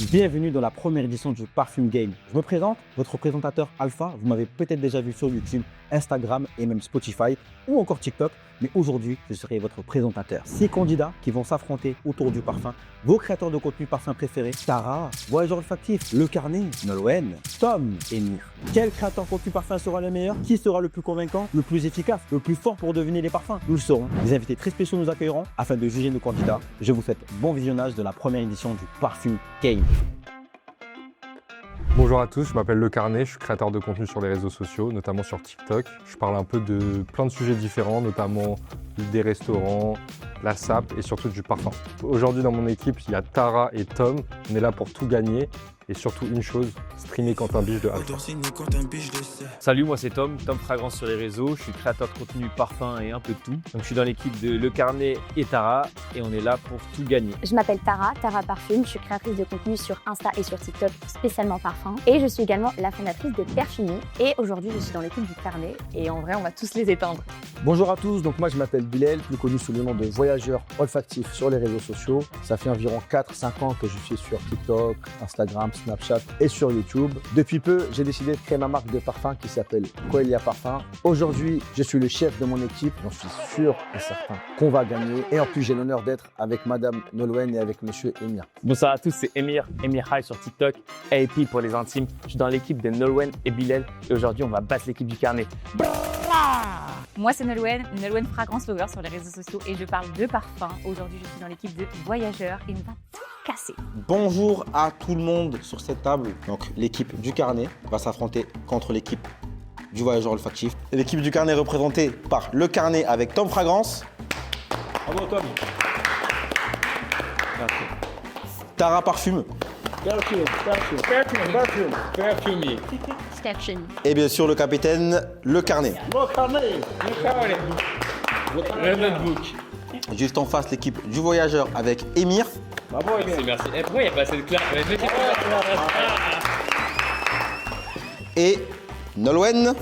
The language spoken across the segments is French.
Bienvenue dans la première édition du Parfum Game. Je me présente, votre présentateur Alpha. Vous m'avez peut-être déjà vu sur YouTube, Instagram et même Spotify ou encore TikTok. Mais aujourd'hui, je serai votre présentateur. 6 candidats qui vont s'affronter autour du parfum. Vos créateurs de contenu parfum préférés, Tara, Voyageur olfactif, Le Carnet, Nolwenn, Tom et Mir. Quel créateur de contenu parfum sera le meilleur? Qui sera le plus convaincant, le plus efficace, le plus fort pour deviner les parfums? Nous le saurons. Des invités très spéciaux nous accueilleront afin de juger nos candidats. Je vous souhaite bon visionnage de la première édition du Parfum Game. Bonjour à tous, je m'appelle Le Carnet, je suis créateur de contenu sur les réseaux sociaux, notamment sur TikTok. Je parle un peu de plein de sujets différents, notamment des restaurants, la sape et surtout du parfum. Aujourd'hui dans mon équipe, il y a Tara et Tom. On est là pour tout gagner et surtout une chose, streamer Quentin Biche de Alpha. Salut, moi c'est Tom Fragrance sur les réseaux. Je suis créateur de contenu parfum et un peu de tout. Donc je suis dans l'équipe de Le Carnet et Tara et on est là pour tout gagner. Je m'appelle Tara Parfum, je suis créatrice de contenu sur Insta et sur TikTok, spécialement parfum. Et je suis également la fondatrice de Perfumi. Et aujourd'hui, je suis dans l'équipe du Carnet et en vrai, on va tous les éteindre. Bonjour à tous, donc moi je m'appelle Bilal, plus connu sous le nom de Voyageur olfactif sur les réseaux sociaux. Ça fait environ 4-5 ans que je suis sur TikTok, Instagram, Snapchat et sur YouTube. Depuis peu, j'ai décidé de créer ma marque de parfum qui s'appelle Coelia Parfum. Aujourd'hui, je suis le chef de mon équipe, j'en suis sûr et certain qu'on va gagner. Et en plus, j'ai l'honneur d'être avec Madame Nolwenn et avec Monsieur Emir. Bonsoir à tous, c'est Emir High sur TikTok, AP pour les intimes. Je suis dans l'équipe de Nolwenn et Bilal et aujourd'hui on va battre l'équipe du Carnet. Moi, c'est Nolwenn Fragrance Lover sur les réseaux sociaux et je parle de parfum. Aujourd'hui, je suis dans l'équipe de Voyageurs et on va tout casser. Bonjour à tout le monde sur cette table. Donc l'équipe du Carnet va s'affronter contre l'équipe du Voyageur olfactif. L'équipe du Carnet représentée par Le Carnet avec Tom Fragrance. Bravo Tom. Tara Parfum. Perfumi. Et bien sûr le capitaine Le Carnet. Le notebook. Juste en face l'équipe du Voyageur avec Emir. Merci. Et pourquoi il n'y a pas assez de classe? Et Nolwenn.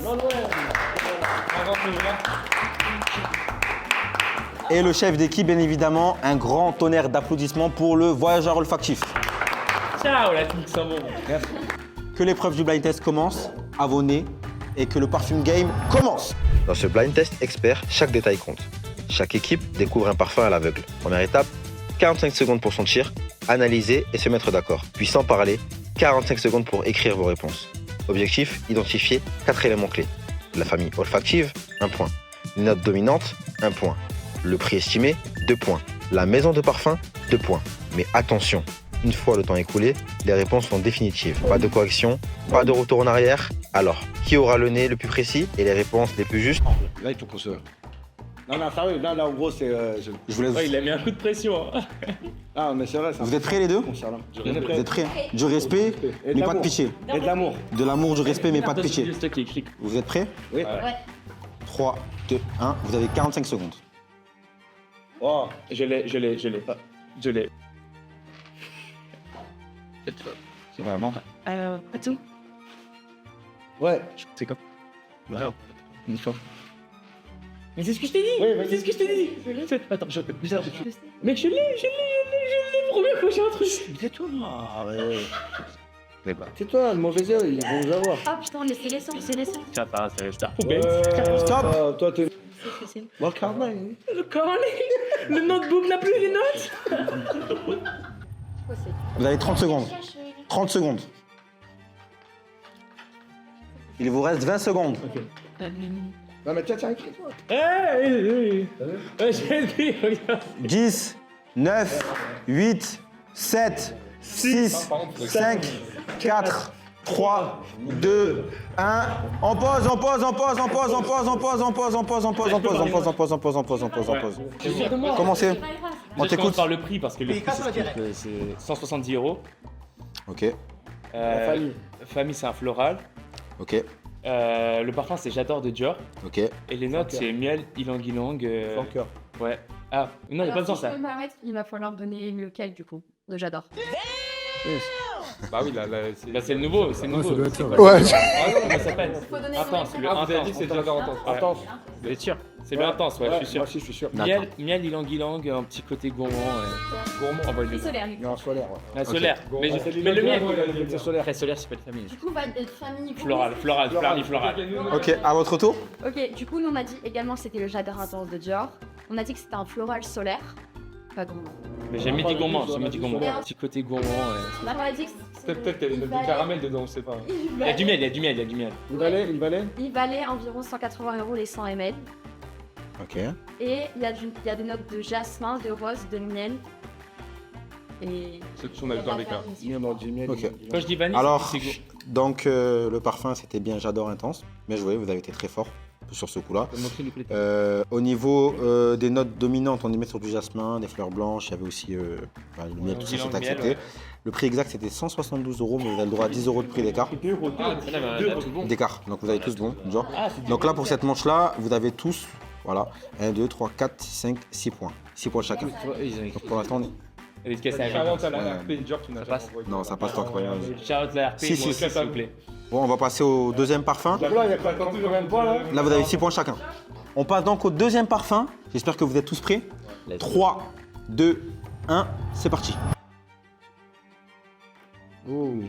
Et le chef d'équipe, bien évidemment, un grand tonnerre d'applaudissements pour le Voyageur olfactif. Ciao la team Luxembourg. Que l'épreuve du blind test commence à vos nez et que le Parfum Game commence. Dans ce blind test expert, chaque détail compte. Chaque équipe découvre un parfum à l'aveugle. Première étape, 45 secondes pour sentir, analyser et se mettre d'accord. Puis sans parler, 45 secondes pour écrire vos réponses. Objectif, identifier 4 éléments clés. La famille olfactive, 1 point. Les notes dominantes, 1 point. Le prix estimé, 2 points. La maison de parfum, 2 points. Mais attention, une fois le temps écoulé, les réponses sont définitives. Pas de correction, pas de retour en arrière. Alors, qui aura le nez le plus précis et les réponses les plus justes? Là, il faut qu'on se... Non, sérieux, là, en gros, c'est... Je vous laisse. Il a mis un coup de pression. Ah, mais c'est vrai, ça. Vous êtes prêts les deux? Concert, là. Vous êtes prêts? Du respect, Et de mais pas de l'amour. pitié. Et de l'amour. De l'amour, du respect, mais pas de pitié. C'est toi qui écrit. Vous êtes prêts? Oui. 3, 2, 1. Vous avez 45 secondes. Oh, Je l'ai. C'est vraiment. Pas tout. ouais. C'est comme. Une fois. Mais c'est ce que je t'ai dit. Oui, vas-y. C'est ce que je t'ai dit. Attends, mec, je l'ai. Première fois, j'ai un truc. Tais-toi. Tais-toi, le mauvais œil, ils vont nous avoir. Ah putain, laissez les sons. Tiens, c'est un Stop. Toi, t'es... C'est Bon, le carnet. Le Carnet. Le notebook n'a plus les notes. Vous avez 30 secondes. 30 secondes. Il vous reste 20 secondes. Non, mais tiens, écris-toi. Hey. J'ai dit, regarde. 10, 9, 8, 7, 6, 5, 4, 3, 2, 1. On pause. Commencez. On Je commence t'écoute. par le prix parce que le prix c'est 170 €. Ok, Famille c'est un floral. ok, Le parfum c'est J'adore de Dior. ok. Et les notes c'est miel, ylang ylang. Sans cœur. Ouais. Ah, non, il n'y a pas besoin si ça. je peux m'arrêter, il va falloir donner lequel du coup de J'adore. Bah oui, là c'est le nouveau. C'est le nouveau. doit être ça, Ouais. Ah non, comment ça s'appelle? Faut donner Attends, c'est le Ah, vous avez dit que c'est J'adore intense. Intense. Vous êtes sûr? C'est bien intense, ouais, je suis sûr. Moi aussi, je suis sûr. Miel, miel, ylang-ylang, un petit côté gourmand. Gourmand, on va Et solaire, Il y a un solaire. Ouais. solaire. Mais, C'est mais le miel, c'est solaire. très solaire, c'est pas de famille. Du coup, va être famille. Floral, floral, floral. Ok, à votre tour. Ok, du coup, nous on a dit également que c'était le J'adore intense de Dior. On a dit que c'était un floral solaire. Pas gourmand. Mais j'ai mis du gourmand, j'ai mis du gourmand. Un petit côté gourmand. Là, on a dit que Peut-être qu'il y a des notes de caramel dedans, on sait pas. Il y a du miel, il y a du miel, il y a du miel. Une vallée. il valait environ 180 € les 100 ml. Ok. Et il y a des notes de jasmin, de rose, de miel. Et. C'est on a vu dans les cas. Non, du miel. Ok. Quand je dis vanille, Alors, c'est goût. donc le parfum c'était bien J'adore intense. Bien joué, vous avez été très fort sur ce coup-là. Au niveau des notes dominantes, on y met sur du jasmin, des fleurs blanches, il y avait aussi le miel, tout ça c'est accepté. ouais. Le prix exact c'était 172 €, mais vous avez le droit à 10 € de prix d'écart. D'écart, donc vous avez tous bon. Genre. Donc là pour cette manche-là, vous avez tous, voilà, 1, 2, 3, 4, 5, 6 points. 6 points chacun. Donc pour l'instant, Elle est cassée Charlotte à Ouais. la RP, genre tu n'as jamais envoyé. non, ça passe tant que rien. Charlotte la RP, Si, si, moi, si, s'il vous plaît. Bon, on va passer au deuxième parfum. Donc là, il y a combien de points là? Là, vous avez 6 points chacun. On passe donc au deuxième parfum. J'espère que vous êtes tous prêts. 3, 2, 1, c'est parti. Vous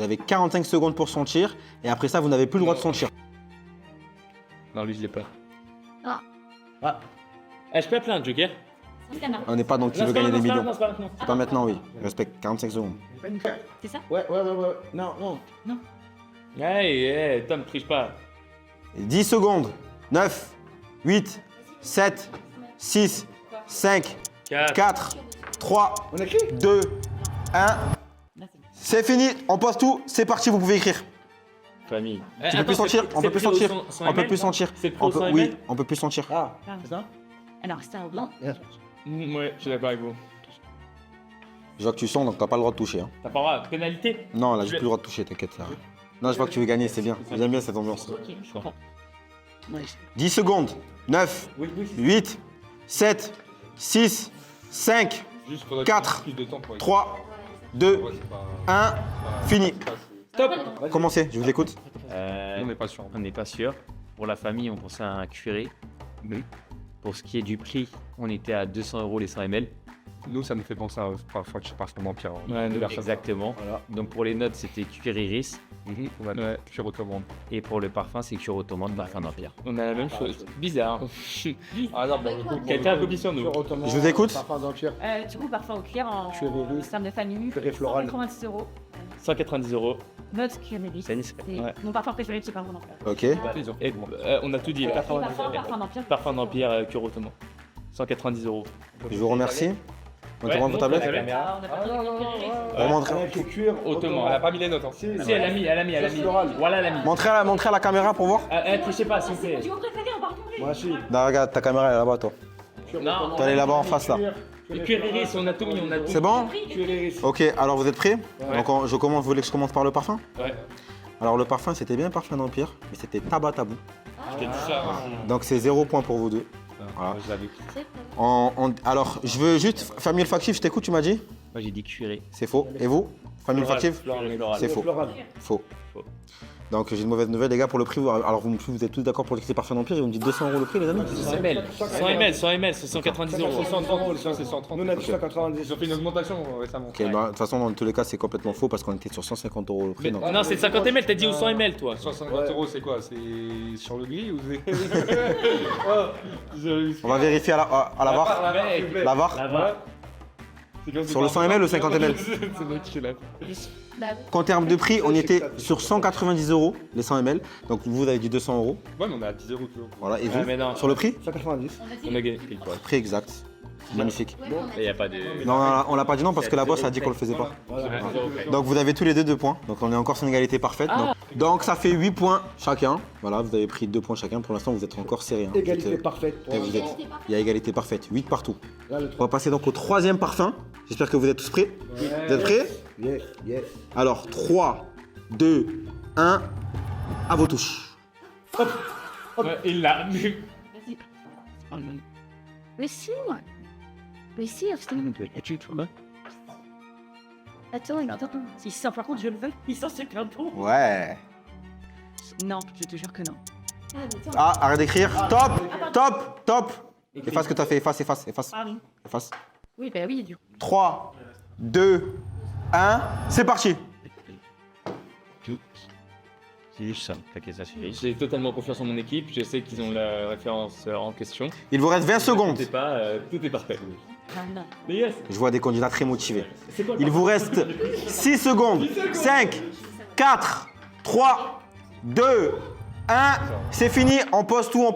avez 45 secondes pour sentir. Et après ça, vous n'avez plus le droit de sentir. Non, lui, je l'ai pas. Ah. Eh, je peux appeler un joker? On n'est pas dans qui Non, veut c'est pas gagner des maintenant, millions. c'est pas maintenant. C'est pas maintenant, oui. Respecte 45 secondes. C'est ça? Ouais. Non. Hey, Tom, triche pas. 10 secondes. 9, 8, 7, 6, 5, 4, 3, On écrit? 2, 1. C'est fini. On pose tout. C'est parti, vous pouvez écrire. Famille. Tu peux plus sentir. On peut plus sentir. On peut plus sentir. C'est On pro peut, 100 oui, ml? on peut plus sentir. Ah, c'est ça? Alors, c'est un blanc. Ouais, je suis d'accord avec vous. Je vois que tu sens, donc t'as pas le droit de toucher. Hein. T'as pas le droit, pénalité? Non, là, j'ai plus le droit de toucher, t'inquiète. Ça. Non, je vois que tu veux gagner, c'est bien. J'aime bien cette ambiance. Ok, je comprends. 10 secondes. 9, 8, 7, 6, 5, Juste faudrait 4, plus de temps pour 3, 2, Ouais, c'est pas- 1. Fini. Stop. Commencez, je vous écoute. On n'est pas sûr. On n'est pas sûr. Pour la famille, on pensait à un curé. Oui. Pour ce qui est du prix, on était à 200 € les 100 ml. Nous, ça nous fait penser à Parfum d'Empire. Exactement. Voilà. Donc pour les notes, c'était cuir iris. On a Cure Ottoman. Et pour le parfum, c'est cure ottomane de Parfum d'Empire. On a la même chose. Bizarre. Ah non, bon, le coup, Quelqu'un a copié sur nous. Je vous écoute. Parfum d'Empire. Du coup, parfum au clair en Cuir iris. termes de famille. Cuir floral. 190 €. 190 €. Note cuir iris. Ça, c'est- C'est ouais. mon parfum préféré de ce parfum d'Empire. Ok. Et on a tout dit. Parfum d'Empire. Parfum d'Empire, cure ottoman. 190 €. Je vous remercie. Montrez-moi vos tablettes. Ah, on a pas de Remontrez. Avec le cuir. Ottoman. Elle a pas mis les notes. Hein. Si, elle a mis, elle a mis, elle a mis. Voilà, elle a mis. Montrez à la caméra pour voir. Trichez pas, s'il vous plaît. Tu préféré en parfum Moi aussi. Non, regarde, ta caméra elle est là-bas, toi. Non, Toi, elle est là-bas en face, là. le cuir iris, on a tout mis, on a tout. C'est bon? Cuir iris. Ok, alors vous êtes prêts? Donc vous voulez que je commence par le parfum? Ouais. Alors le parfum, c'était bien Parfum d'Empire, mais c'était Tabac Tabou. Je t'ai dit ça. Donc c'est 0 point pour vous deux. Voilà. Je l'avais. Alors, je veux juste, famille olfactive, je t'écoute, tu m'as dit? Moi, j'ai dit cuiré. C'est faux. Et vous? Famille olfactive? C'est faux. Floral. Faux. Faux. Donc j'ai une mauvaise nouvelle, les gars, pour le prix. Alors vous êtes tous d'accord pour le Parfum d'Empire et vous me dites 200 € le prix, les amis? 100 ml. 100 ml, 100 ml, c'est 190 €. C'est 130, c'est 130. Nous, on a dit 190. Ils ont fait une augmentation récemment. Ok, bah, de toute façon, dans tous les cas, c'est complètement faux parce qu'on était sur 150 € le prix. donc- Non, c'est 50 ml, t'as dit ou 100 ml, toi. 150 €, c'est quoi? C'est sur le gris ou c'est. On va vérifier à la VAR. La VAR. Là-bas. Sur le 100 ml ou 50 ml? C'est moi qui suis là. En termes de prix, on était sur 190 € les 100 ml. Donc vous avez dit 200 €. Ouais, mais on est à 10 € toujours. Voilà, et vous? Ah, mais non. Sur le prix? 190. On a gagné pile poil. Prix exact. Magnifique. Il n'y a pas de. Non, on l'a pas dit non parce que la boss a dit qu'on le faisait pas. Donc vous avez tous les deux 2 points. Donc on est encore sur une égalité parfaite. Donc ça fait 8 points chacun. Voilà, vous avez pris 2 points chacun. Pour l'instant, vous êtes encore serrés. Hein. Égalité Vous êtes- parfaite. Il y a égalité parfaite. 8 partout. Là, le On va passer donc au troisième parfum. J'espère que vous êtes tous prêts. Vous êtes prêts? Yes, yes. Alors 3, 2, 1. À vos touches. Ouais, il l'a. Mais si, moi. Mais si, absolument. Attends, attends. Si ça, par contre, je le veux. 850 €. Ouais. Non, je te jure que non. Ah, arrête d'écrire. Top. Efface ce que t'as fait, efface. Pardon. Efface. Oui, bah oui, du coup. 3, 2, 1, c'est parti. C'est juste ça. T'inquiète, ça suffit. J'ai totalement confiance en mon équipe. Je sais qu'ils ont la référence en question. Il vous reste 20 secondes. Tout est parfait. Ah, non. Mais yes. Je vois des candidats très motivés. C'est quoi le Il vous reste 6 secondes. 5, 4, 3, 2, 1. C'est fini. On pose tout.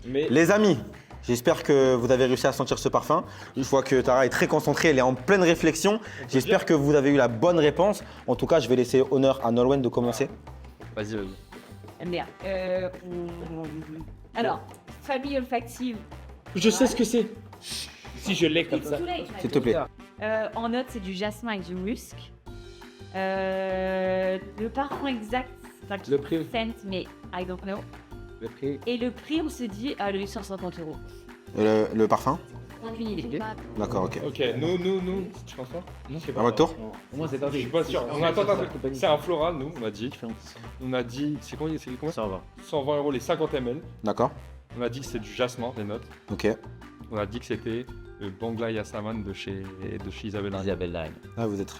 Mais Les amis, j'espère que vous avez réussi à sentir ce parfum. Je vois que Tara est très concentrée, elle est en pleine réflexion. J'espère que vous avez eu la bonne réponse. En tout cas, je vais laisser honneur à Nolwenn de commencer. Vas-y. Merde. Alors, famille olfactive. je sais ce que c'est. Si je l'ai comme ça. S'il te plaît. En note, c'est du jasmin avec du musc. Le parfum exact, c'est Le prix. scent, mais I don't know. Le prix. Et le prix, on se dit, ah, le 150 €. Le parfum. Aucune idée. D'accord, ok. Ok, nous, tu penses pas Non, c'est À votre tour. Moi, c'est Je suis pas sûr. Attends, c'est un floral, nous, on a dit. C'est combien 120. 120 € les 50 ml. D'accord. On a dit que c'est du jasmin, les notes. Ok. On a dit que c'était le Bangla Yassaman de chez Isabelle Line. Isabelle Line. Ah, vous êtes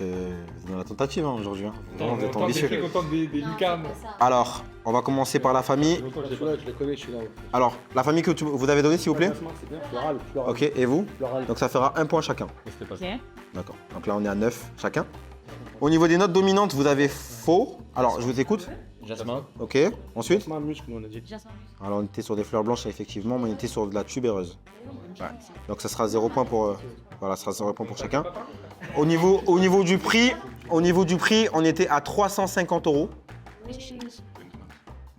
dans la tentative aujourd'hui. Hein. On Vous êtes est ambitieux. très content des lucarnes. Alors, on va commencer par la famille. Je le connais, celui-là. Alors, la famille que vous avez donnée, s'il vous plaît. C'est bien, floral. Ok, et vous? Floral. Donc ça fera un point chacun. C'était pas Ok. ça. D'accord. Donc là, on est à 9 chacun. Au niveau des notes dominantes, vous avez faux. Alors, je vous écoute. Jasmin. Ok. Ensuite. Un muscle, nous, on a dit. Jasmin. Alors, on était sur des fleurs blanches, effectivement, mais on était sur de la tubéreuse. Ouais. Donc, ça sera 0 point pour. Voilà, ça sera 0 point pour chacun. Au niveau du prix, on était à 350 €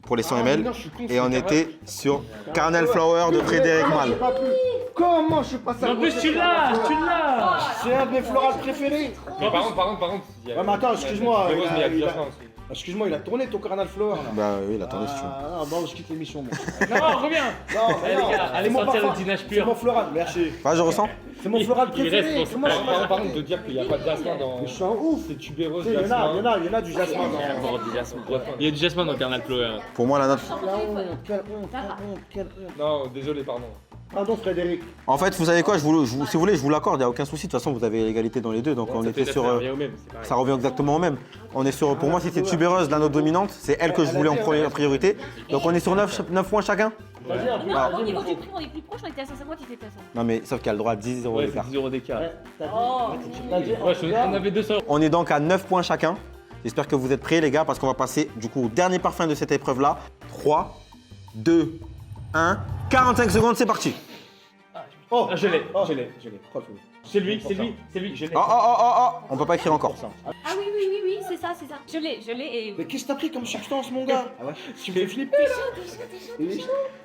pour les 100 ml. Et on était sur Carnel Flower de Frédéric Mal. Comment je suis passé En plus, tu l'as. C'est un de mes florales préférés. Mais par contre. Ouais, mais attends, excuse-moi. Mais il y a du il a- jasmin aussi. Excuse-moi, il a tourné ton Carnal Flower là. Bah oui, il a tourné si tu veux. Ah, non, bon, je quitte l'émission. Moi. Non, reviens. Non, Eh, les gars, allez c'est mon sortir parfum. le dinage C'est pur. mon floral, merci. Vas, je ressens. C'est mon floral Il préféré. reste Comment je suis par passé contre, de dire qu'il n'y a pas de jasmin dans. Mais je suis un ouf. C'est tubéreuse, Tu sais, il y en a du jasmin dans. Il y a du jasmin dans Carnal Flower. Pour moi, la note. Quelle honte. Non, désolé, pardon. Pardon, Frédéric. En fait, vous savez quoi, si vous voulez, je vous l'accorde, il n'y a aucun souci. De toute façon, vous avez l'égalité dans les deux. Donc, on était sur. Ça revient exactement au même. On est sur. Pour moi, si c'est tubéreuse, la note dominante, c'est elle que je voulais en priorité. Donc, on est sur 9 points chacun. Non, au niveau du prix, on est plus proche, on était à 150, il était à 100. Non, mais sauf qu'il y a le droit à 10 € Ouais, d'écart. c'est 10 € d'écart. Oh, On avait 200 €. On est donc à 9 points chacun. J'espère que vous êtes prêts, les gars, parce qu'on va passer du coup au dernier parfum de cette épreuve-là. 3, 2, 1. 45 secondes, c'est parti. Oh, Ah, je l'ai. C'est lui, je l'ai. Oh, on peut pas écrire encore. Ah oui, c'est ça. Je l'ai et. Mais qu'est-ce que t'as pris comme substance, mon gars? Tu me fais flipper.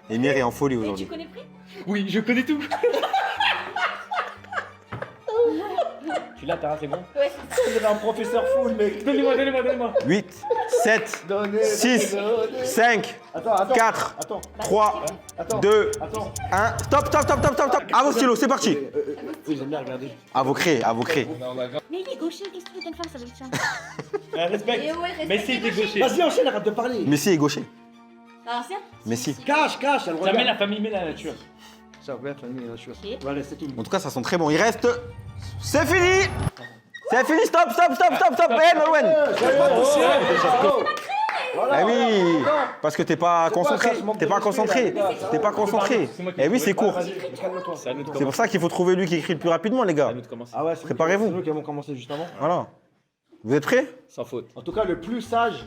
Emir est en folie Et tu aujourd'hui. connais le prix? Oui, je connais tout. Tu l'as, Tara, c'est bon? On est un professeur fou, le mec. Donnez-moi. 8, 7, 6, 5, Attends. 4, Attends. 3, Attends. 2, Attends. 1. Stop. À vos stylos, c'est parti. Oui, j'aime bien regarder. À vos crés. Mais il est gaucher, qu'est-ce que tu veux qu'elle fasse avec ça? Respect. Mais si, t'es gaucher. Vas-y, enchaîne, arrête de parler. Messi est gaucher. Alors, c'est Messi. Cache, elle Jamais regarde. la famille, mais la nature. Ça, ouais, famille, la chose. Ok. Voilà, c'est tout. En tout cas, ça sent très bon. Il reste. C'est fini. Stop. Eh, Nolwenn. Voilà. Eh oui. Parce que t'es pas quoi, concentré. ça, ce manque T'es de pas respect, concentré. là, T'es pas concentré. Eh oui, c'est court. Vas-y, calme-toi. C'est à nous de C'est commencer. pour ça qu'il faut trouver lui qui écrit le plus rapidement, les gars. À nous de commencer. Ah ouais, c'est Préparez-vous. C'est nous qui avons commencé juste avant. Voilà. Vous êtes prêts? Sans faute. En tout cas, le plus sage,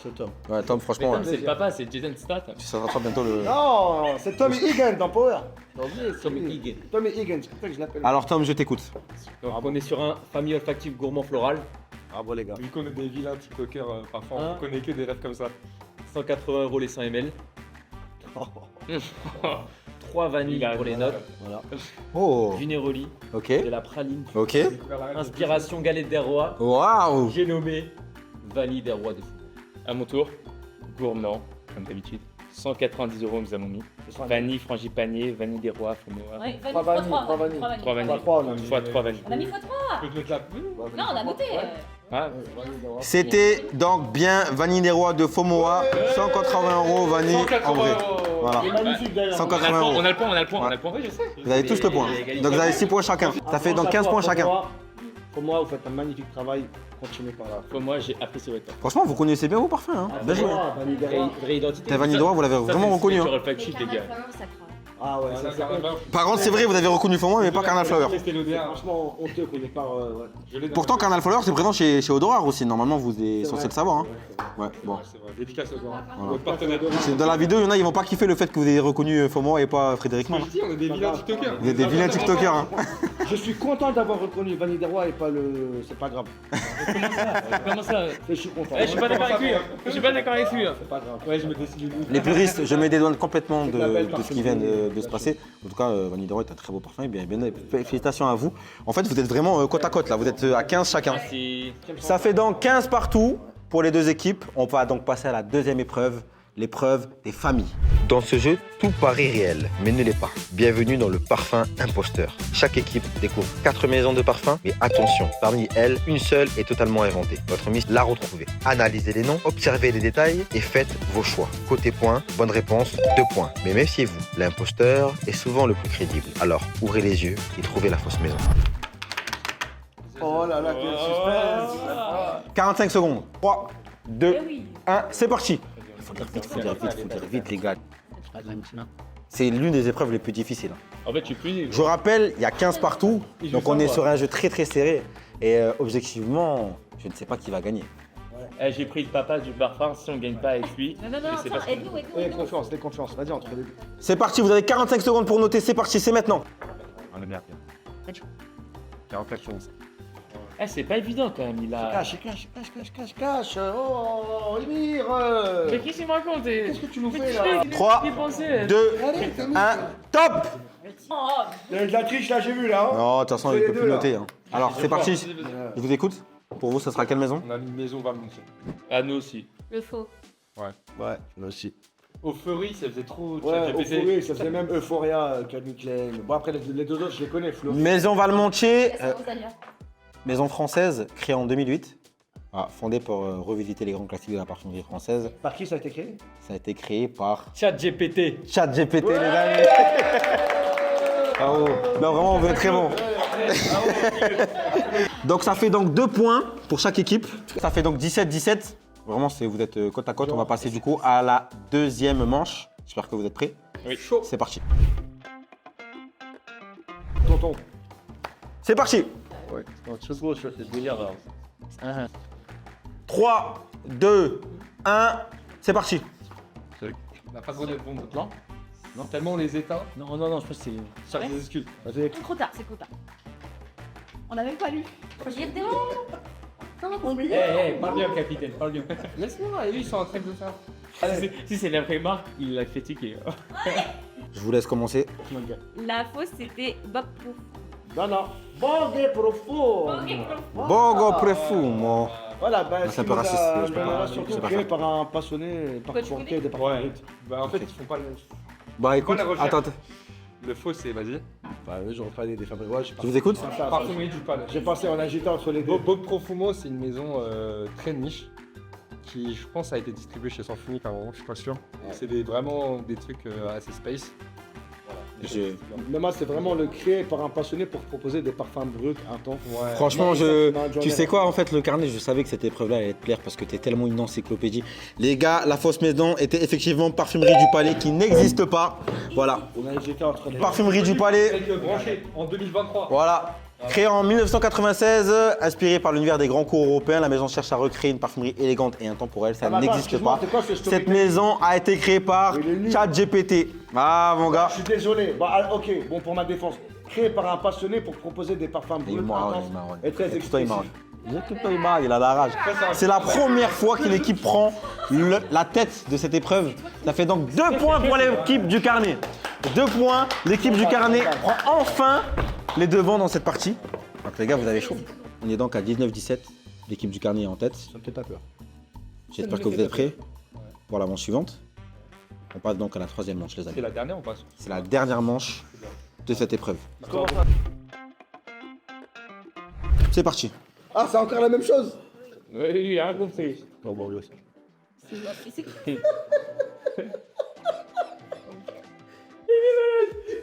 c'est Tom. Ouais, Tom, franchement, Tom, c'est le papa, c'est Jason Statham. tu rattrapes bientôt le. Non, c'est Tommy Higgins dans Power. T'as oublié, c'est Tommy lui. Higgins. Tommy Higgins, c'est pour ça que je l'appelle. Alors, Tom, je t'écoute. Donc, on est sur un famille olfactive gourmand floral. Bravo les gars. Vu qu'on est des vilains TikTokers, parfois Hein on connaît que des rêves comme ça. 180 € les 100 ml. 3 vanilles pour les notes. Voilà. Oh. Du Neroli, Ok. de la praline. Ok. Inspiration galette des rois. Waouh. J'ai nommé vanille des rois de fou. À mon tour, gourmand, comme d'habitude. 190 € nous avons mis. Vanille, frangipanier, vanille des rois, faux noir. Ouais, Trois vanilles, 3 trois vanilles. 3 vanilles. Trois, on a mis. Fois 3 vanilles. On a mis x3. Je peux te mettre là. Non, on a noté. Ah, C'était donc bien Vanille des Rois de Fomoa, 180 € Vanille en vrai. Voilà. Magnifique d'ailleurs. 180 on €. a le point, on a le point, on a le point. Oui, je sais. Vous avez tous le point. Donc vous avez 6 points chacun. Ça fait donc 15 points chacun. Pour moi, vous faites un magnifique travail. Continuez par là. Pour moi, j'ai apprécié votre temps. Franchement, vous connaissez bien vos parfums. Hein. Bien joué. Vraie identité. Ta Vanille des Rois, vous l'avez vraiment reconnu. Hein. Sur le flagship, les gars. Ah ouais, ça c'est Par contre, c'est vrai, vous avez reconnu Fomoa, mais pas Carnal Flower. franchement honteux qu'on n'ait pas. Ouais. Pourtant, Carnal Flower, c'est présent chez Odorar aussi. Normalement, vous êtes censé le savoir. Hein. Ouais, bon. Dédicace au grand. Voilà. Votre partenaire. C'est dans la vidéo, il y en a, ils vont pas kiffer le fait que vous ayez reconnu Fomoa et pas Frédéric Mann. On est des vilains TikTokers. Vous êtes des vilains TikTokers. Hein. Je suis content d'avoir reconnu Vanille des Rois et pas le. C'est pas grave. Comment ça Je suis content. Je suis pas d'accord avec lui. Je suis pas d'accord avec lui. C'est pas grave. Ouais, je me décide. Les puristes, je me dédouane complètement de ce qui vient de se passer. En tout cas, Vanille des Rois est un très beau parfum. Et bien, félicitations à vous. En fait, vous êtes vraiment côte à côte là. Vous êtes à 15 chacun. Ça fait donc 15 partout pour les deux équipes. On va donc passer à la deuxième épreuve, l'épreuve des familles. Dans ce jeu, tout paraît réel, mais ne l'est pas. Bienvenue dans le parfum imposteur. Chaque équipe découvre 4 maisons de parfum, mais attention, parmi elles, une seule est totalement inventée. Votre mission, la retrouver. Analysez les noms, observez les détails et faites vos choix. Côté points, bonne réponse, 2 points. Mais méfiez-vous, l'imposteur est souvent le plus crédible. Alors, ouvrez les yeux et trouvez la fausse maison. Oh là là, quel suspense. 45 secondes. 3, 2, 1, c'est parti. Faut dire vite, les gars. C'est l'une des épreuves les plus difficiles. En fait, je suis plus. Je rappelle, il y a 15 partout, donc on est sur un jeu très très serré. Et objectivement, je ne sais pas qui va gagner. J'ai pris le papa du parfum. Si on gagne pas avec lui, Non, je sais pas ce qu'on- Aie confiance, aie confiance. Vas-y, entre les deux. C'est parti, vous avez 45 secondes pour noter, c'est parti, c'est maintenant. On est bien. 45 secondes. C'est pas évident quand même. Il a. Cache. Oh, Emir. Mais qu'est-ce qu'il me raconte Qu'est-ce que tu nous fais là 3, 2, 1, top. Il y a de la triche là, j'ai vu là. Non, de toute façon, il C'est ne peut les plus deux, noter. Hein. Alors, c'est parti. Je vous écoute. Pour vous, ça sera quelle maison? On a une maison Valmont. Ah, nous aussi. Le faux. Ouais, moi aussi. Euphorie, ça faisait trop. Ouais, Euphorie, ça faisait même Euphoria, Calvin Klein. Bon, après, les deux autres, je les connais, Flo. Maison Valmontier, maison française, créée en 2008. Fondée pour revisiter les grands classiques de la parfumerie française. Par qui ça a été créé? Ça a été créé par ChatGPT. ChatGPT, les amis. Bravo. Non, vraiment, on veut être très bon. Donc, ça fait donc 2 points pour chaque équipe. Ça fait donc 17-17. Vraiment, vous êtes côte à côte. On va passer du coup à la deuxième manche. J'espère que vous êtes prêts. Oui. C'est parti. Tonton. C'est parti. Ouais, je trouve que c'est délire là. 3, 2, 1, c'est parti. On n'a pas besoin d'être bon de plan. Non, tellement on les éteint. Non, je pense que c'est. Ça des excuses. Vas-y. C'est trop tard, c'est trop tard. On n'a même pas lu. Parle bien, capitaine, parle bien. Laisse-moi, et eux, ils sont en train de le faire. Si c'est la vraie marque, il l'a critiqué. Je vous laisse commencer. La fausse, c'était Bob Proof. Non. Boghe profumo. Bogo profumo. Voilà, bah, C'est un peu raciste, je peux pas- surtout je sais pas créé faire. par un passionné, par Toi, tu porté des connais parfums. Ouais. Bah en fait, ils font pas le. Bah écoute, la recherche. attends, Le faux, c'est vas-y. Bah, eux, j'aurais pas des fabriques. Ouais, je vous écoute. Parfumerie du palais. J'ai passé en agitant entre les deux. Bob Profumo, c'est une maison très niche qui, je pense, a été distribuée chez Sanfunique à un moment, je suis pas sûr. C'est vraiment des trucs assez space. Mais moi, c'est vraiment le créé par un passionné pour proposer des parfums bruts, intenses. Ouais. Franchement, Non, tu sais quoi, en fait, le carnet, je savais que cette épreuve-là allait te plaire parce que t'es tellement une encyclopédie. Les gars, la fausse maison était effectivement Parfumerie du Palais qui n'existe pas. Voilà. On a hésité entre les deux. Parfumerie du Palais, Avec le branché en 2023. voilà. Créée en 1996, inspirée par l'univers des grands cours européens, la maison cherche à recréer une parfumerie élégante et intemporelle. Ça Ah, bah, attends, n'existe excuse-moi, pas. c'est quoi ce Cette storytelling? maison a été créée par Il est nul. ChatGPT. Ah, mon gars. Je suis désolé. Bah, ok, bon, pour ma défense. Créé par un passionné pour proposer des parfums bruts, intenses et très Écoute-toi, il expressifs. Écoute-toi, il marre, il a la rage. C'est la première fois qu'une équipe prend la tête de cette épreuve. Ça fait donc 2 points pour l'équipe du carnet. 2 points, l'équipe du carnet prend enfin les devants dans cette partie. Donc les gars, vous avez chaud. On est donc à 19-17. L'équipe du carnet est en tête. Ça me fait pas peur. J'espère que vous êtes prêts pour la manche suivante. On passe donc à la 3e manche, les C'est amis. la dernière, on passe. C'est la dernière manche de cette épreuve. Comment ça? C'est parti. Ah, c'est encore la même chose? Oui, il a rien compris. Non, bon, lui aussi.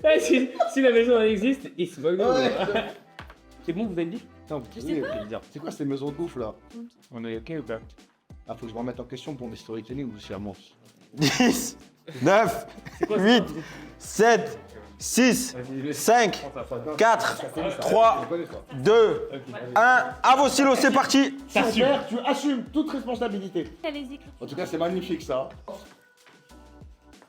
Ah, si la maison elle existe, il se moque de nous. C'est bon, vous avez dit? Non, Je sais pas. C'est quoi ces maisons de bouffe là? On est ok ou pas? Ah, faut que je me remette en question pour mes storytelling ou c'est à moi? 10, 9, 8, 7, 6, 5, 4, 3, 2, 1. À vos silos, c'est parti. Super, tu assumes toute responsabilité. Allez-y. En tout cas, c'est magnifique ça.